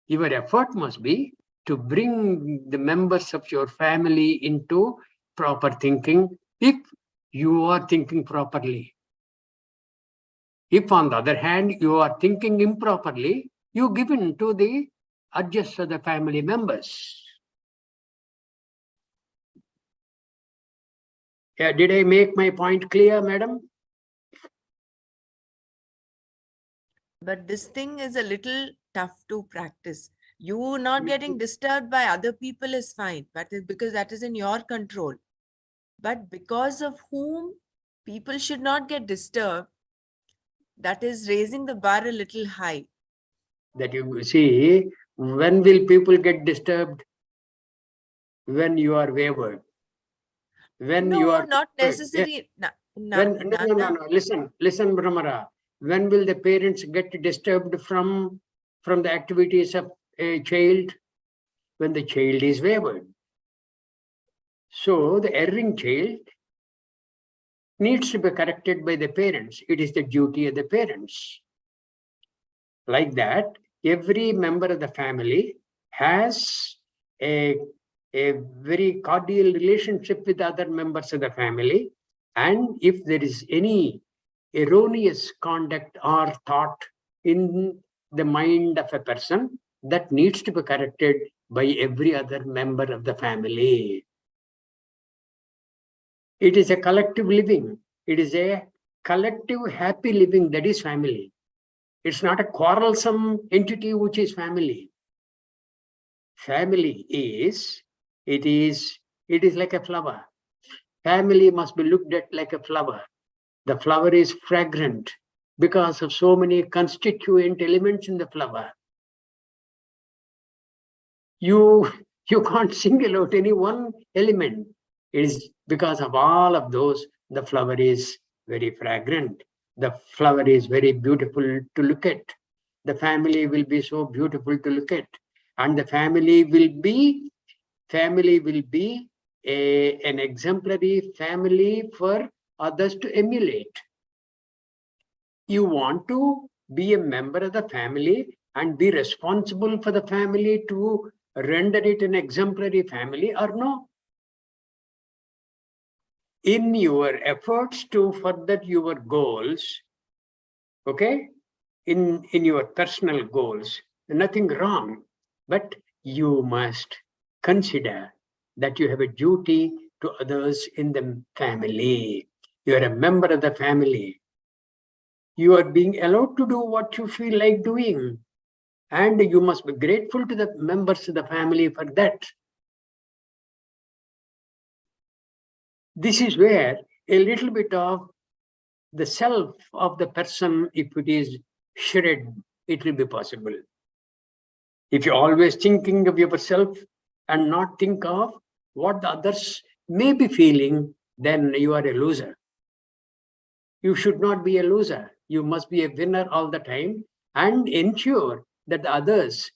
Your effort must be to bring the members of your family into proper thinking, if you are thinking properly. If, on the other hand, you are thinking improperly, you give in to the urges of the family members. Yeah, did I make my point clear, madam? But this thing is a little tough to practice. You not getting disturbed by other people is fine, but because that is in your control. But because of whom people should not get disturbed, that is raising the bar a little high. That you see, when will people get disturbed? When you are wayward. When you No, are not necessary. no. Listen, Brahmara. When will the parents get disturbed from the activities of a child? When the child is wayward. So the erring child needs to be corrected by the parents. It is the duty of the parents. Like that, every member of the family has a very cordial relationship with other members of the family. And if there is any erroneous conduct or thought in the mind of a person, that needs to be corrected by every other member of the family. It is a collective living. It is a collective happy living, that is family. It's not a quarrelsome entity which is family. Family is, it is like a flower. Family must be looked at like a flower. The flower is fragrant because of so many constituent elements in the flower. You can't single out any one element. It is because of all of those, the flower is very fragrant. The flower is very beautiful to look at. The family will be so beautiful to look at. And the family will be an exemplary family for others to emulate. You want to be a member of the family and be responsible for the family to render it an exemplary family or no? In your efforts to further your goals, okay, in your personal goals, nothing wrong, but you must consider that you have a duty to others in the family. You are a member of the family. You are being allowed to do what you feel like doing. And you must be grateful to the members of the family for that. This is where a little bit of the self of the person, if it is shred, it will be possible. If you're always thinking of yourself and not think of what the others may be feeling, then you are a loser. You should not be a loser. You must be a winner all the time and ensure that the others,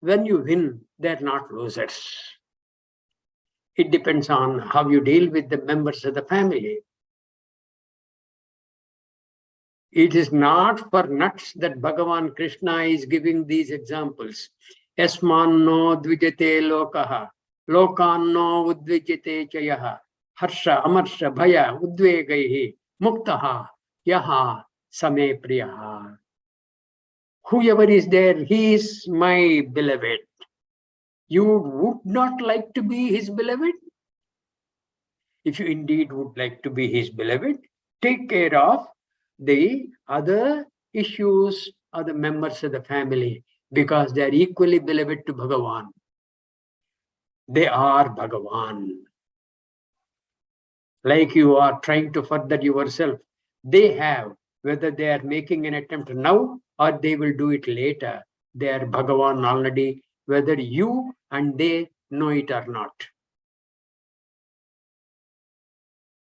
when you win, they're not losers. It depends on how you deal with the members of the family. It is not for nuts that Bhagavan Krishna is giving these examples. Yasmanno dvijate lokaha, lokanno udvijate chayaha, harsha, amarsha, bhaya, udvegaihi, muktaha, yaha, same priyaha. Whoever is there, he is my beloved. You would not like to be his beloved? If you indeed would like to be his beloved, take care of the other issues of the members of the family, because they are equally beloved to Bhagavan. They are Bhagavan. Like you are trying to further yourself, they have, whether they are making an attempt now or they will do it later, they are Bhagavan already, whether you and they know it or not.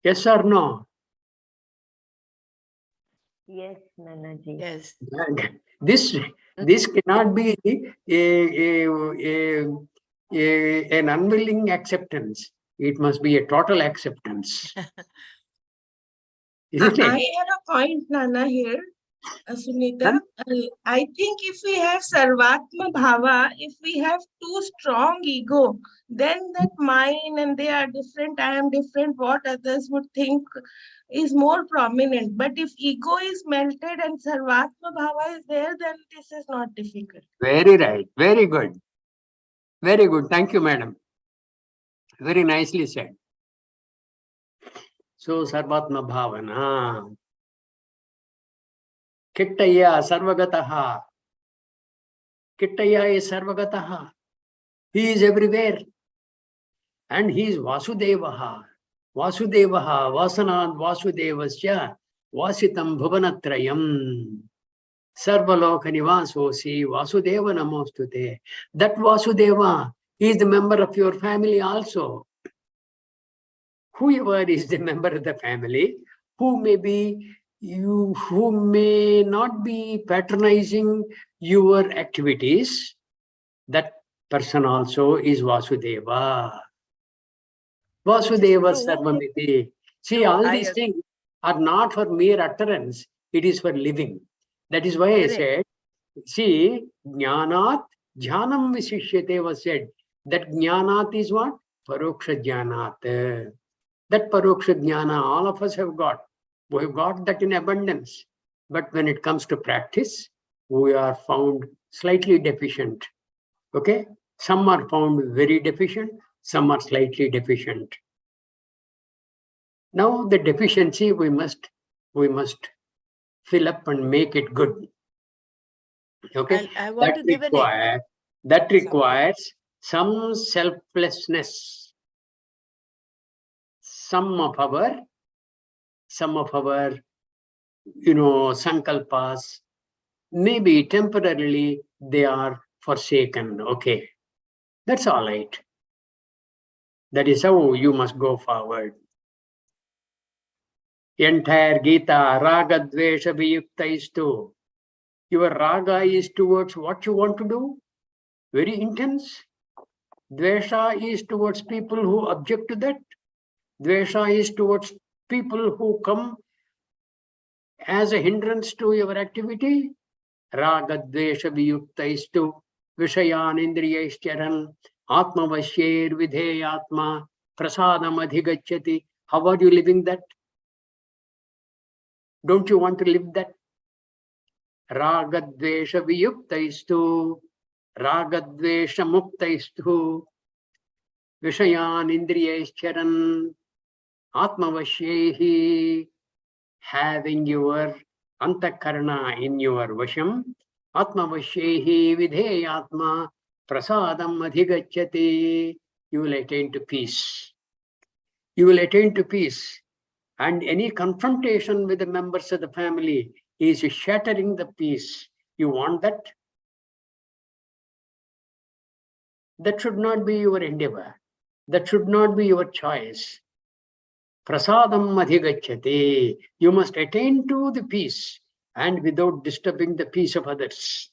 Yes or no? Yes, Nanaji. Yes. This cannot be an unwilling acceptance. It must be a total acceptance. Isn't I it? have a point, Nana, here, Sunita. I think if we have Sarvatma Bhava, if we have too strong ego, then that mine and they are different, I am different, what others would think is more prominent. But if ego is melted and Sarvatma Bhava is there, then this is not difficult. Very right. Very good. Very good. Thank you, madam. Very nicely said. So, Sarvatma Bhavana. Kittaya Sarvagataha. Kittaya is Sarvagataha. He is everywhere. And he is Vasudevaha. Vasudevaha, Vasanad Vasudevasya, Vasitam Bhuvanatrayam. Sarvaloka Nivasosi, Vasudeva Namostute. That Vasudeva is the member of your family also. Whoever is the member of the family, who may not be patronizing your activities, that person also is Vasudeva. Vasudeva Sarvamiti. See, all these things are not for mere utterance, it is for living. That is why I said, see, Jnanat Jhanam Visishyate was said. That Jnanat is what? Paroksha Jnanat. That Paroksha Jnana, all of us have got. We have got that in abundance. But when it comes to practice, we are found slightly deficient. Okay? Some are found very deficient, some are slightly deficient. Now the deficiency we must fill up and make it good. Okay, I want to give that requires some selflessness. Some of our sankalpas, maybe temporarily they are forsaken. Okay, that's all right. That is how you must go forward. Entire Gita, raga dvesha viyukta is to. Your raga is towards what you want to do, very intense. Dvesha is towards people who object to that. Dvesha is towards people who come as a hindrance to your activity. Raga dvesha viyukta is to. Vishayan indriyaishcharan atmavashyir vidheyatma prasadam adhigachyati. How are you living that? Don't you want to live that? Ragadvesha viyuktaistu, ragadvesha muktaistu, vishayan indriyaischaran, atmavashyehi, having your antakarana in your vasham, atmavashyehi vidheyatma, prasadam adhigachyati, you will attain to peace. You will attain to peace. And any confrontation with the members of the family is shattering the peace. You want that? That should not be your endeavor. That should not be your choice. Prasadam adhigachyate. You must attain to the peace and without disturbing the peace of others.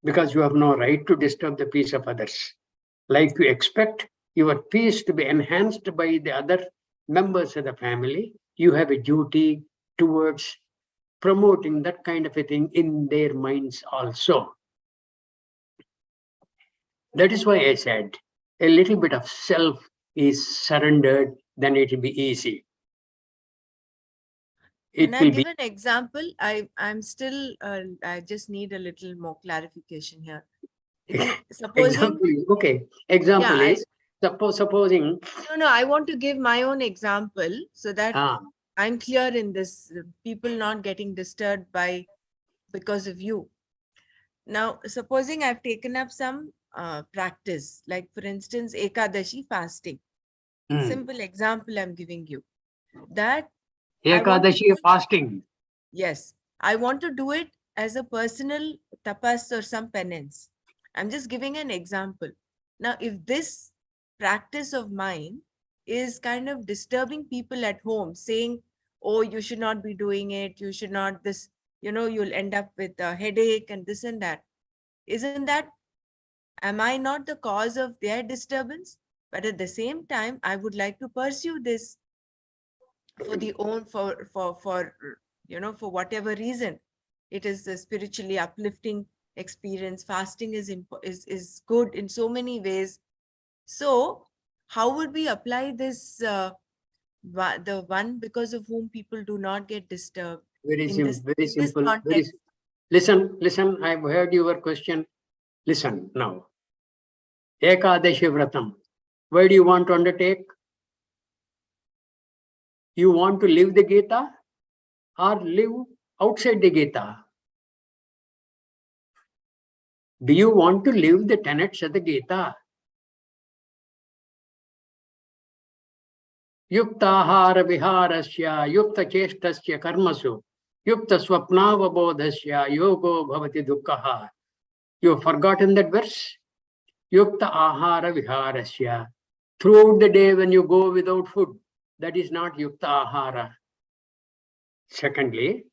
Because you have no right to disturb the peace of others. Like you expect your peace to be enhanced by the other members of the family, you have a duty towards promoting that kind of a thing in their minds also. That is why I said a little bit of self is surrendered, then it will be easy. Can I give an example? I'm still, I just need a little more clarification here. Supposing. Example is, supposing. No, I want to give my own example so that I'm clear in this, people not getting disturbed because of you. Now, supposing I've taken up some practice, like for instance, Ekadashi fasting. Simple example I'm giving you. That Ekadashi fasting. Yes, I want to do it as a personal tapas or some penance. I'm just giving an example. Now, if this practice of mine is kind of disturbing people at home, saying, oh, you should not be doing it, you should not this, you'll end up with a headache and this and that. Am I not the cause of their disturbance? But at the same time, I would like to pursue this for whatever reason. It is a spiritually uplifting experience. Fasting is good in so many ways. So how would we apply this, the one because of whom people do not get disturbed? Very simple. Listen, I've heard your question. Listen now. Ekadashi Vratam. Where do you want to undertake? You want to live the Gita or live outside the Gita? Do you want to live the tenets of the Gita? Yuktahara viharasya, yukta cheshtasya karmasu, yukta swapnavabodhasya, yogo bhavati dukkha. You have forgotten that verse? Yukta ahara viharasya. Throughout the day when you go without food, that is not yukta ahara. Secondly,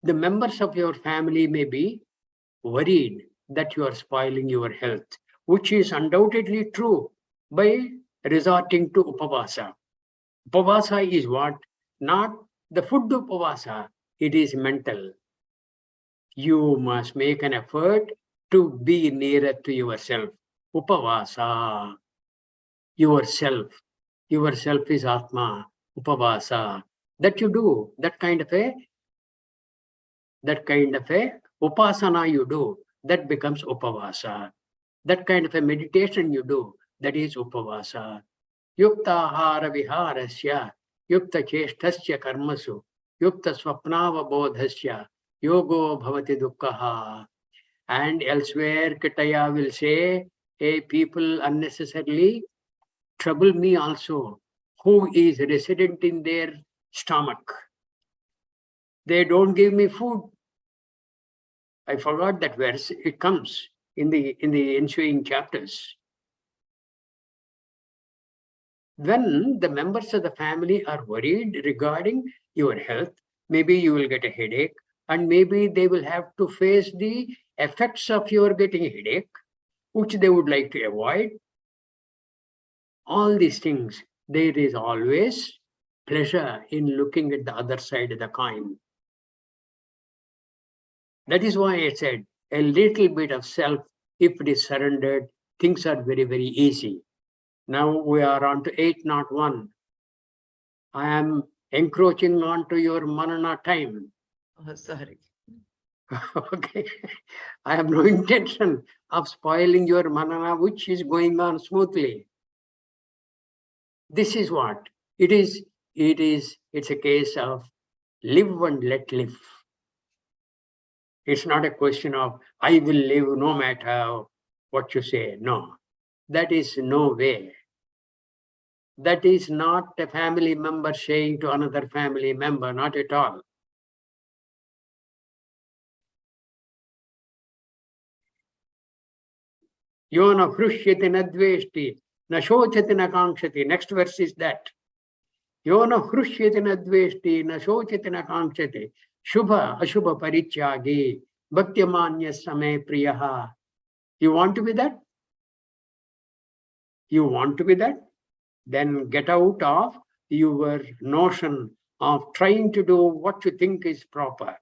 the members of your family may be worried that you are spoiling your health, which is undoubtedly true by resorting to upavasa. Upavasa is what? Not the food upavasa, it is mental. You must make an effort to be nearer to yourself. Upavasa, yourself. Yourself is Atma, upavasa. That you do, that kind of a upasana you do, that becomes upavasa. That kind of a meditation you do, that is upavasa. Yukta hara viharasya, yukta cheshtasya karmasu, yukta swapnava bodhasya, yogo bhavati dukkha. And elsewhere, Kitaya will say, hey, people unnecessarily trouble me also, who is resident in their stomach. They don't give me food. I forgot that verse. It comes in the ensuing chapters. When the members of the family are worried regarding your health, maybe you will get a headache, and maybe they will have to face the effects of your getting a headache, which they would like to avoid. All these things, there is always pleasure in looking at the other side of the coin. That is why I said a little bit of self, if it is surrendered, things are very, very easy. Now we are on to 801. I am encroaching onto your manana time. Oh, sorry. Okay. I have no intention of spoiling your manana, which is going on smoothly. This is what it is. It's a case of live and let live. It's not a question of I will live no matter what you say. No, that is no way. That is not a family member saying to another family member, not at all. Yona hrushyati na dveshti, na shochati na kankshati. Next verse is that. Yona hrushyati na dveshti, na shochati na kankshati. Shubha ashubha parityagi, bhaktyamanya same priyaha. You want to be that? You want to be that? Then get out of your notion of trying to do what you think is proper.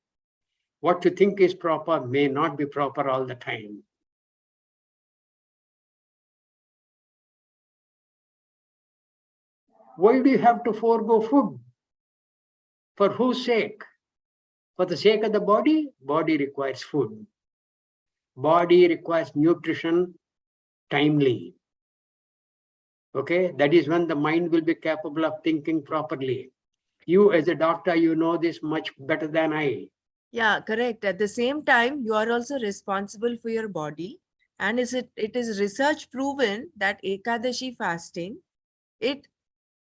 What you think is proper may not be proper all the time. Why do you have to forego food? For whose sake? For the sake of the body? Body requires food. Body requires nutrition timely. Okay, that is when the mind will be capable of thinking properly. You as a doctor, you know this much better than I. Yeah, correct. At the same time, you are also responsible for your body. And it is research proven that Ekadashi fasting, it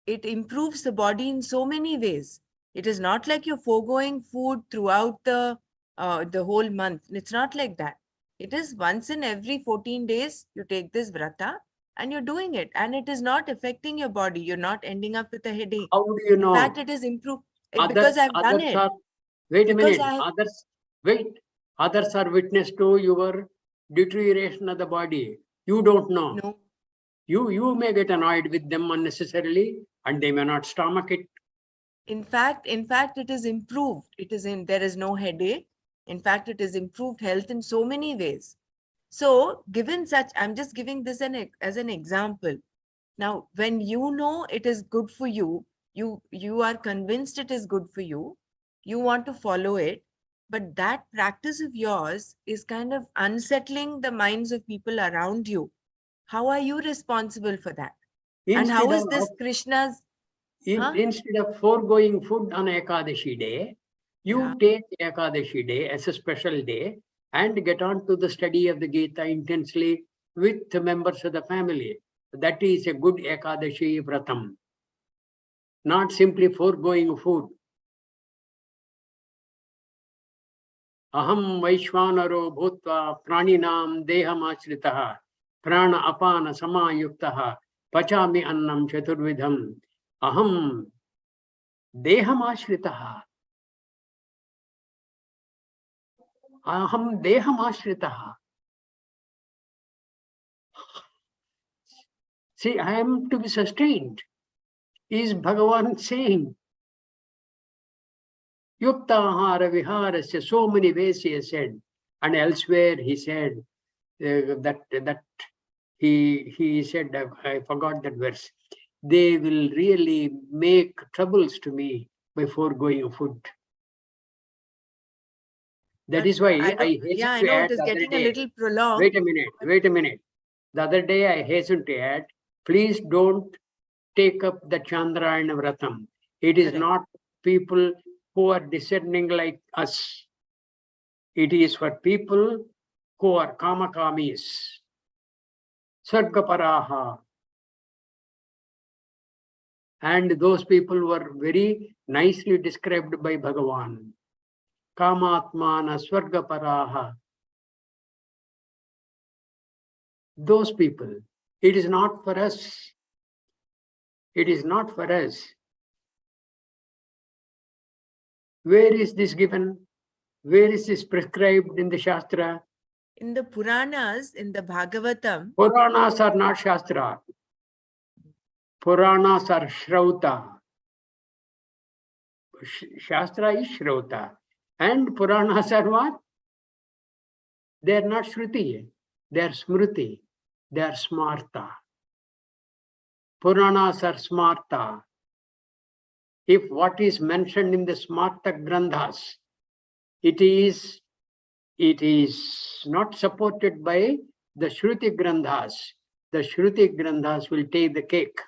improves the body in so many ways. It is not like you're foregoing food throughout the whole month. It's not like that. It is once in every 14 days, you take this vrata and you're doing it. And it is not affecting your body. You're not ending up with a headache. How do you know? In fact, it is improved because I've done it. Wait a minute. Others are witness to your deterioration of the body. You don't know. No. You may get annoyed with them unnecessarily, and they may not stomach it. In fact, it is improved. There is no headache. In fact, it is improved health in so many ways. So given such, I'm just giving this as an example. Now, when you know it is good for you, you are convinced it is good for you, you want to follow it, but that practice of yours is kind of unsettling the minds of people around you. How are you responsible for that? And how is this Krishna's? Instead of foregoing food on Ekadashi day, you take Ekadashi day as a special day and get on to the study of the Gita intensely with the members of the family. That is a good Ekadashi vratam. Not simply foregoing food. Aham Vaishwanaro Bhutva Praninam Deham Ashritaha Prana Apana Samayuktaha Pachami Annam Chaturvidham Aham Deham Ashritaha. Aham Deham Ashritaha. See, I am to be sustained. Is Bhagavan saying? Yuktahara Viharasya, so many ways he has said. And elsewhere he said that he said, I forgot that verse. They will really make troubles to me by foregoing food. That is why I hasten to add it is getting a little prolonged. Wait a minute. The other day I hastened to add, please don't take up the Chandrayana Vratam. It is not people who are discerning like us. It is for people who are kamakamis, sargaparaha. And those people were very nicely described by Bhagavan. Kamatmana swargaparaha. Those people. It is not for us. It is not for us. Where is this given? Where is this prescribed in the Shastra? In the Puranas, in the Bhagavatam. Puranas are not Shastra. Puranas are Shrauta. Shastra is Shrauta. And Puranas are what? They are not Shruti. They are Smruti. They are Smarta. Puranas are Smarta. If what is mentioned in the Smarta Grandhas, it is not supported by the Shruti Grandhas. The Shruti Grandhas will take the cake.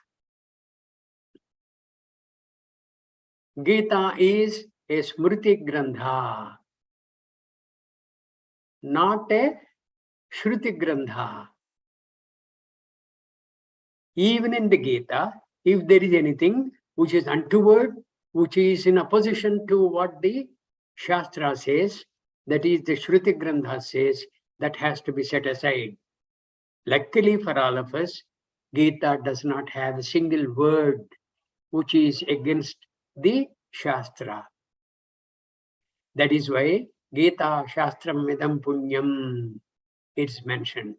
Gita is a Smriti Grandha, not a Shruti Grandha. Even in the Gita, if there is anything which is untoward, which is in opposition to what the Shastra says, that is the Shruti Grandha says, that has to be set aside. Luckily for all of us, Gita does not have a single word which is against the Shastra. That is why Gita Shastram Midam Punyam, it's mentioned.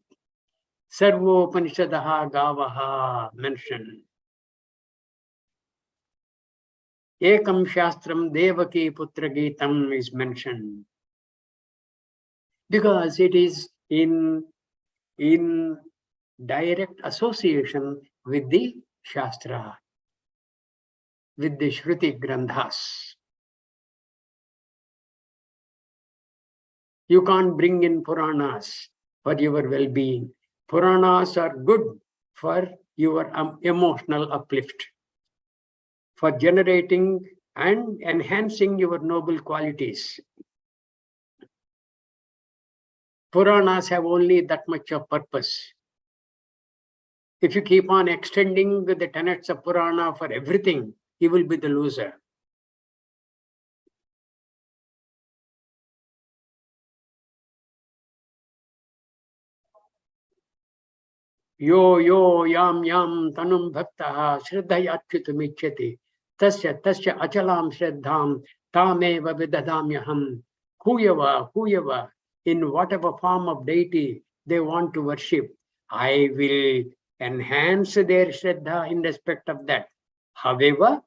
Sarvopanishadaha Gavaha mentioned. Ekam Shastram Devaki Putra Gitam is mentioned. Because it is in direct association with the Shastra, with the Shruti Grandhas. You can't bring in Puranas for your well-being. Puranas are good for your emotional uplift, for generating and enhancing your noble qualities. Puranas have only that much of purpose. If you keep on extending the tenets of Purana for everything, you will be the loser. Yo yam tanum bhaktaha shraddhayachyutamichyati tasya achalam shraddham tameva vidadamyaham. Whoever, in whatever form of deity they want to worship, I will enhance their shraddha in respect of that. However,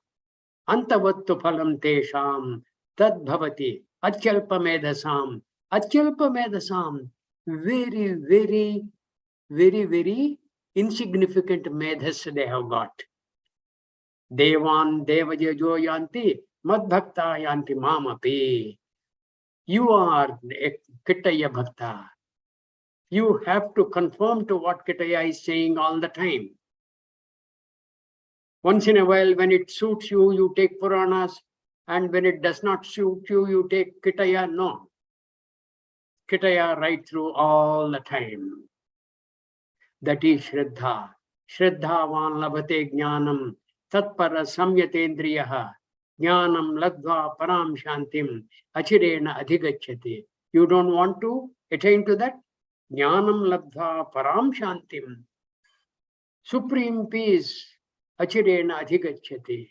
antavattu phalam tesham tad bhavati achyalpamedhasam. Achyalpamedhasam, very insignificant medhas they have got. Devan devajajo yanti madbhakta yanti mamapi. You are a Kitaya Bhakta. You have to conform to what Kitaya is saying all the time. Once in a while, when it suits you, you take Puranas, and when it does not suit you, you take Kitaya. No. Kitaya right through all the time. That is Shraddha. Shraddhavan labhate jnanam tatpara samyatendriyaha jnanam ladva param shantim achirena adhigachyati. You don't want to attain to that? Jnanam ladva param shantim. Supreme peace achirena adhigachyati.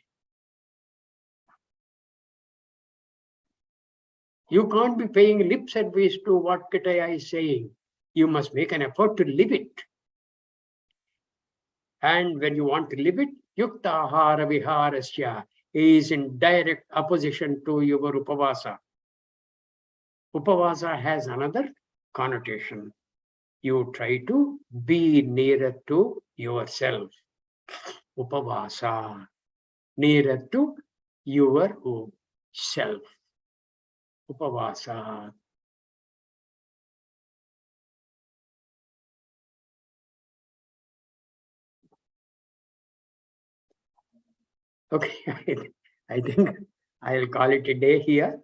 You can't be paying lip service to what Kitaya is saying. You must make an effort to live it. And when you want to live it, yuktahara viharasya is in direct opposition to your upavasa. Upavasa has another connotation. You try to be nearer to yourself. Upavasa, nearer to your self. Upavasa. Okay, I think I'll call it a day here.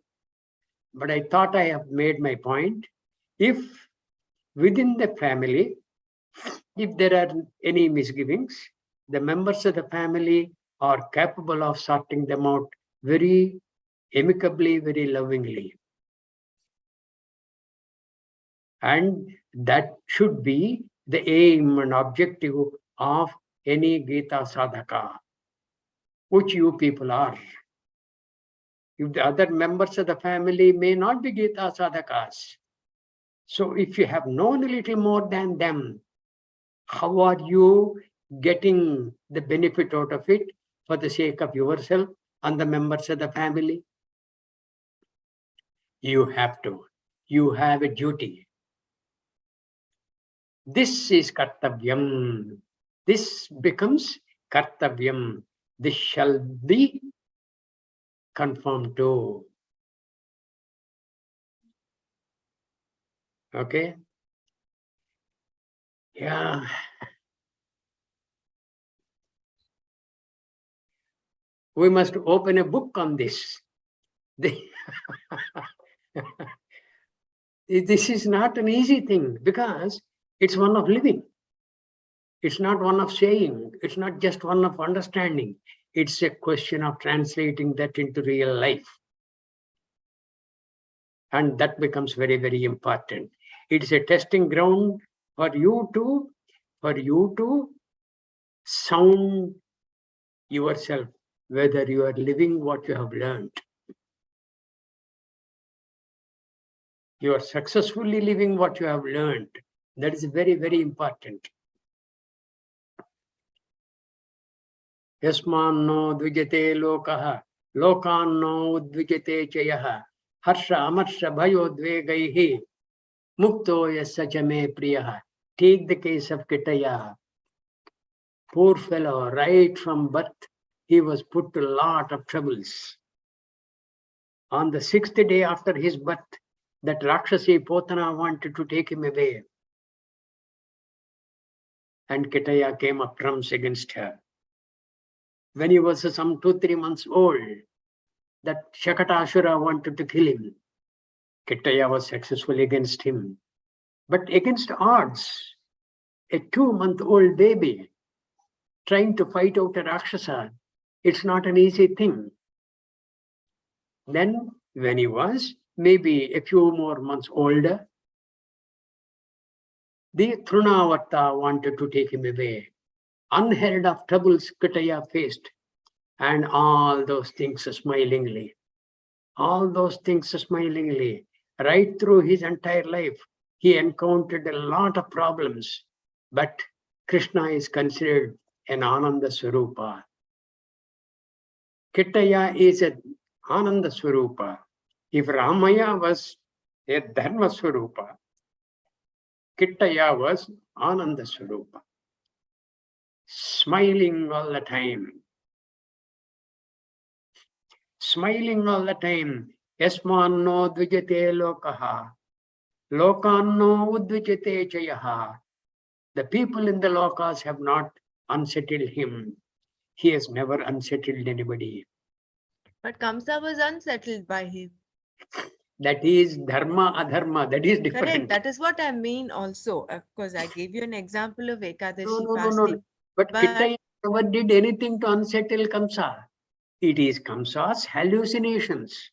But I thought I have made my point. If within the family, if there are any misgivings, the members of the family are capable of sorting them out very amicably, very lovingly. And that should be the aim and objective of any Gita sadhaka, which you people are. If the other members of the family may not be Gita sadhakas, so if you have known a little more than them, how are you getting the benefit out of it for the sake of yourself and the members of the family? You have to. You have a duty. This is kartavyam. This becomes kartavyam. This shall be conformed to. Okay? Yeah. We must open a book on this. This is not an easy thing because it's one of living. It's not one of saying. It's not just one of understanding. It's a question of translating that into real life. And that becomes very, very important. It's a testing ground for you to sound yourself, whether you are living what you have learned. You are successfully living what you have learned. That is very, very important. Yasmanno dvijate lokaha, lokanno udvijate chayaha, harsha amarsha bhayo dvegaihi, mukto yasya me priyaha. Take the case of Kitaya. Poor fellow, right from birth, he was put to a lot of troubles. On the 6th day after his birth, that Rakshasi Potana wanted to take him away. And Kitaya came up trumps against her. When he was some 2-3 months old, that Shakatashura wanted to kill him. Kitaya was successful against him. But against odds, a 2-month-old baby trying to fight out a Rakshasa, it's not an easy thing. Then, when he was maybe a few more months older, the Trunavarta wanted to take him away. Unheard of troubles Kitaya faced, and all those things smilingly. All those things smilingly. Right through his entire life, he encountered a lot of problems, but Krishna is considered an Ananda Swarupa. Kitaya is an Ananda Swarupa. If Ramaya was a Dharma Swarupa, Kitaya was Ananda Swarupa. Smiling all the time. Smiling all the time. Yasmanno dvijate lokaha. Lokanno udvijate chayaha. The people in the lokas have not unsettled him. He has never unsettled anybody. But Kamsa was unsettled by him. That is dharma, adharma. That is different. Correct. That is what I mean also. Of course, I gave you an example of Ekadashi No. fasting. But Kitaya never did anything to unsettle Kamsa. It is Kamsa's hallucinations.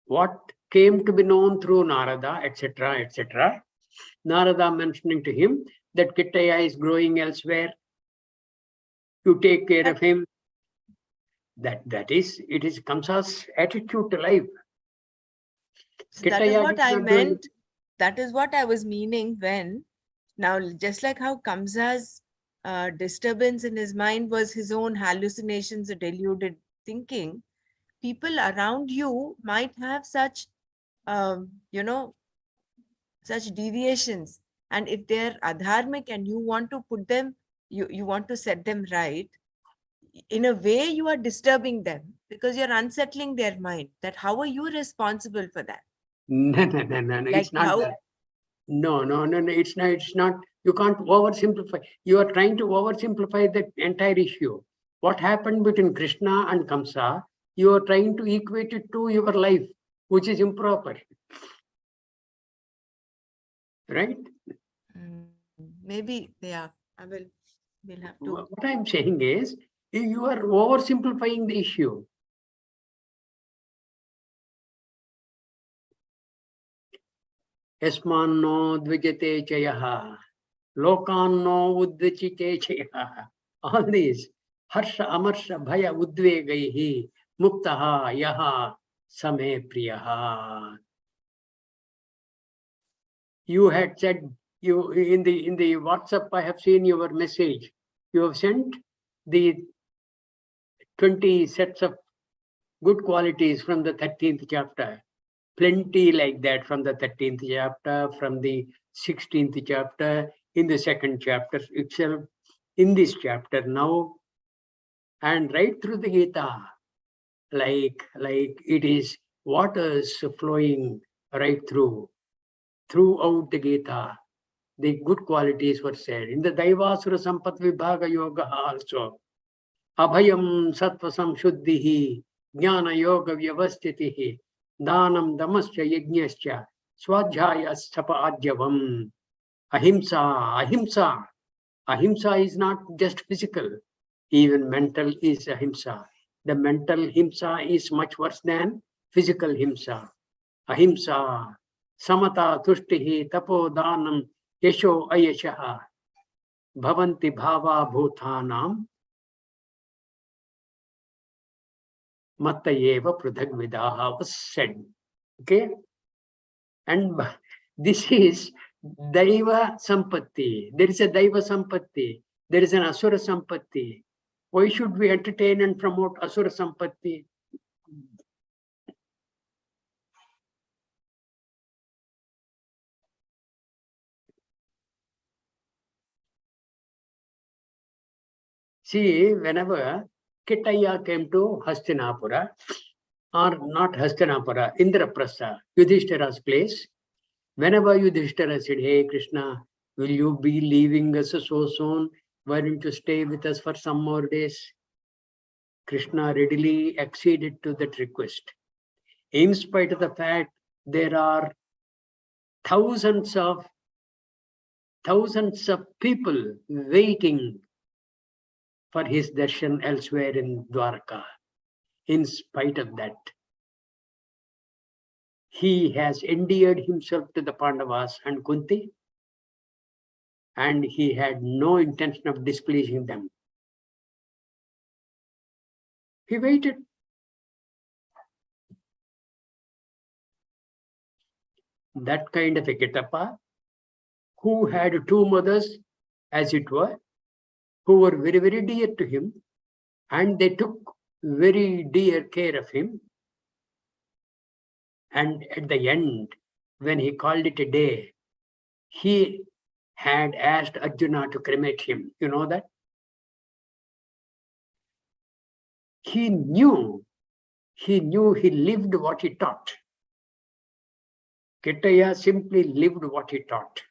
What came to be known through Narada, etc., etc. Narada mentioning to him that Kitaya is growing elsewhere. You take care of him. It is Kamsa's attitude to life. So that is what I meant. That is what I was meaning when, now just like how Kamsa's disturbance in his mind was his own hallucinations or deluded thinking, people around you might have such, such deviations. And if they're adharmic and you want to put them, you want to set them right, in a way you are disturbing them because you're unsettling their mind. That how are you responsible for that? No. Like It's not that. No. It's not. You can't oversimplify. You are trying to oversimplify the entire issue. What happened between Krishna and Kamsa, you are trying to equate it to your life, which is improper. right? Maybe, yeah, we'll have to. What I'm saying is, you are oversimplifying the issue. Yasmanno dvijate chayaha, lokanno udvichite chayaha. All these, harsha, amarsha, bhaya, udvegaihi, muktaha, yaha, same priyaha. You had said, you in the WhatsApp, I have seen your message. You have sent the 20 sets of good qualities from the 13th chapter. Plenty like that from the 13th chapter, from the 16th chapter, in the 2nd chapter itself, in this chapter now, and right through the Gita, like it is waters flowing right throughout the Gita. The good qualities were said. In the Daivasura Sampat Vibhaga Yoga also, Abhayam Sattva Samshuddhihi, Jnana Yoga Vyavastitihi, Danam Damascha Yajñascha, Swadhyaya Stapa Adyavam, Ahimsa. Ahimsa is not just physical, even mental is ahimsa. The mental himsa is much worse than physical himsa. Ahimsa, Samata Tushtihi, Tapo Danam, Yesho Ayashaha, Bhavanti Bhava Bhutanam, Mattayeva Prudhagvidaha was said. Okay? And this is Daiva Sampatti. There is a Daiva Sampatti. There is an Asura Sampatti. Why should we entertain and promote Asura Sampatti? See, whenever Kittaya came to Hastinapura, or not Hastinapura, Indraprastha, Yudhishthira's place, whenever Yudhishthira said, hey Krishna, will you be leaving us so soon? Why don't you stay with us for some more days? Krishna readily acceded to that request. In spite of the fact there are thousands of people waiting for his darshan elsewhere in Dwarka. In spite of that, he has endeared himself to the Pandavas and Kunti, and he had no intention of displeasing them. He waited. That kind of a Ketappa, who had two mothers, as it were, who were very, very dear to him, and they took very dear care of him. And at the end, when he called it a day, he had asked Arjuna to cremate him. You know that? He knew he lived what he taught. Kettaya simply lived what he taught.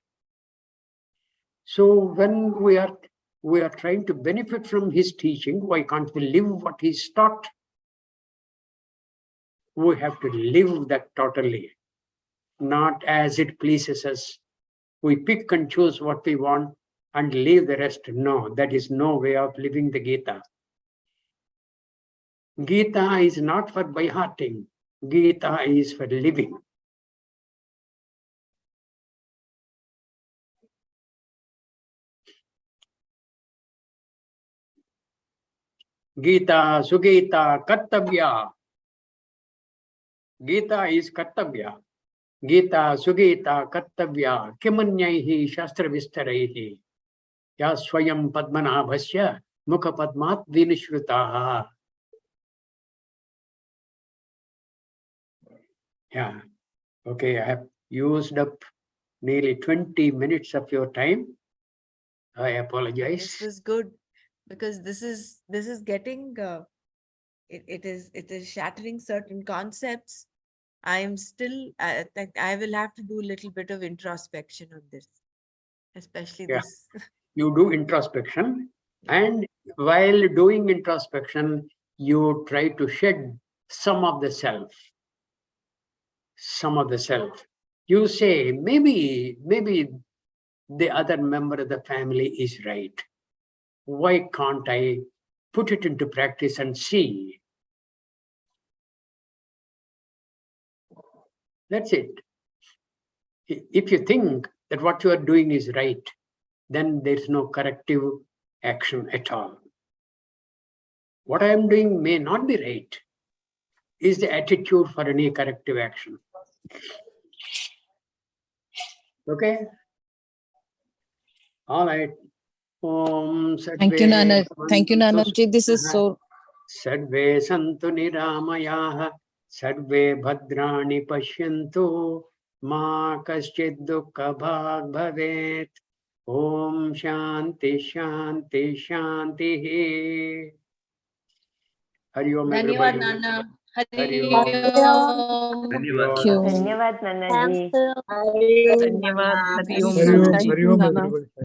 So when we are trying to benefit from his teaching, why can't we live what he's taught? We have to live that totally, not as it pleases us. We pick and choose what we want and leave the rest. No, that is no way of living the Gita. Gita is not for by-hearting. Gita is for living. Gita, Sugita, Kartavya. Gita is Kartavya. Gita, Sugita, Kartavya, Kimanyaihi, Shastra Vistaraihi, Ya Swayam Padmanabhasya, Mukha Padmat Vinushrutaha. Yeah, okay, I have used up nearly 20 minutes of your time. I apologize. This was good because this is getting it is shattering certain concepts. I'm still I will have to do a little bit of introspection on this, especially this. You do introspection, and while doing introspection, you try to shed some of the self. you say, maybe the other member of the family is right. Why can't I put it into practice and see? That's it. If you think that what you are doing is right, then there's no corrective action at all. What I am doing may not be right, is the attitude for any corrective action. Okay? All right. Thank you, Nana. Thank you, Nanaji. This is so. Sarve santu niramayaha, sarve bhadrani pashyantu, ma kaschid dukkha bhag bhavet. Om Shanti Shanti Shanti. Hari Om everybody. Hari Om. Hari Om. धन्यवाद नाना जी धन्यवाद. हरि ओम. Hari Om, everybody.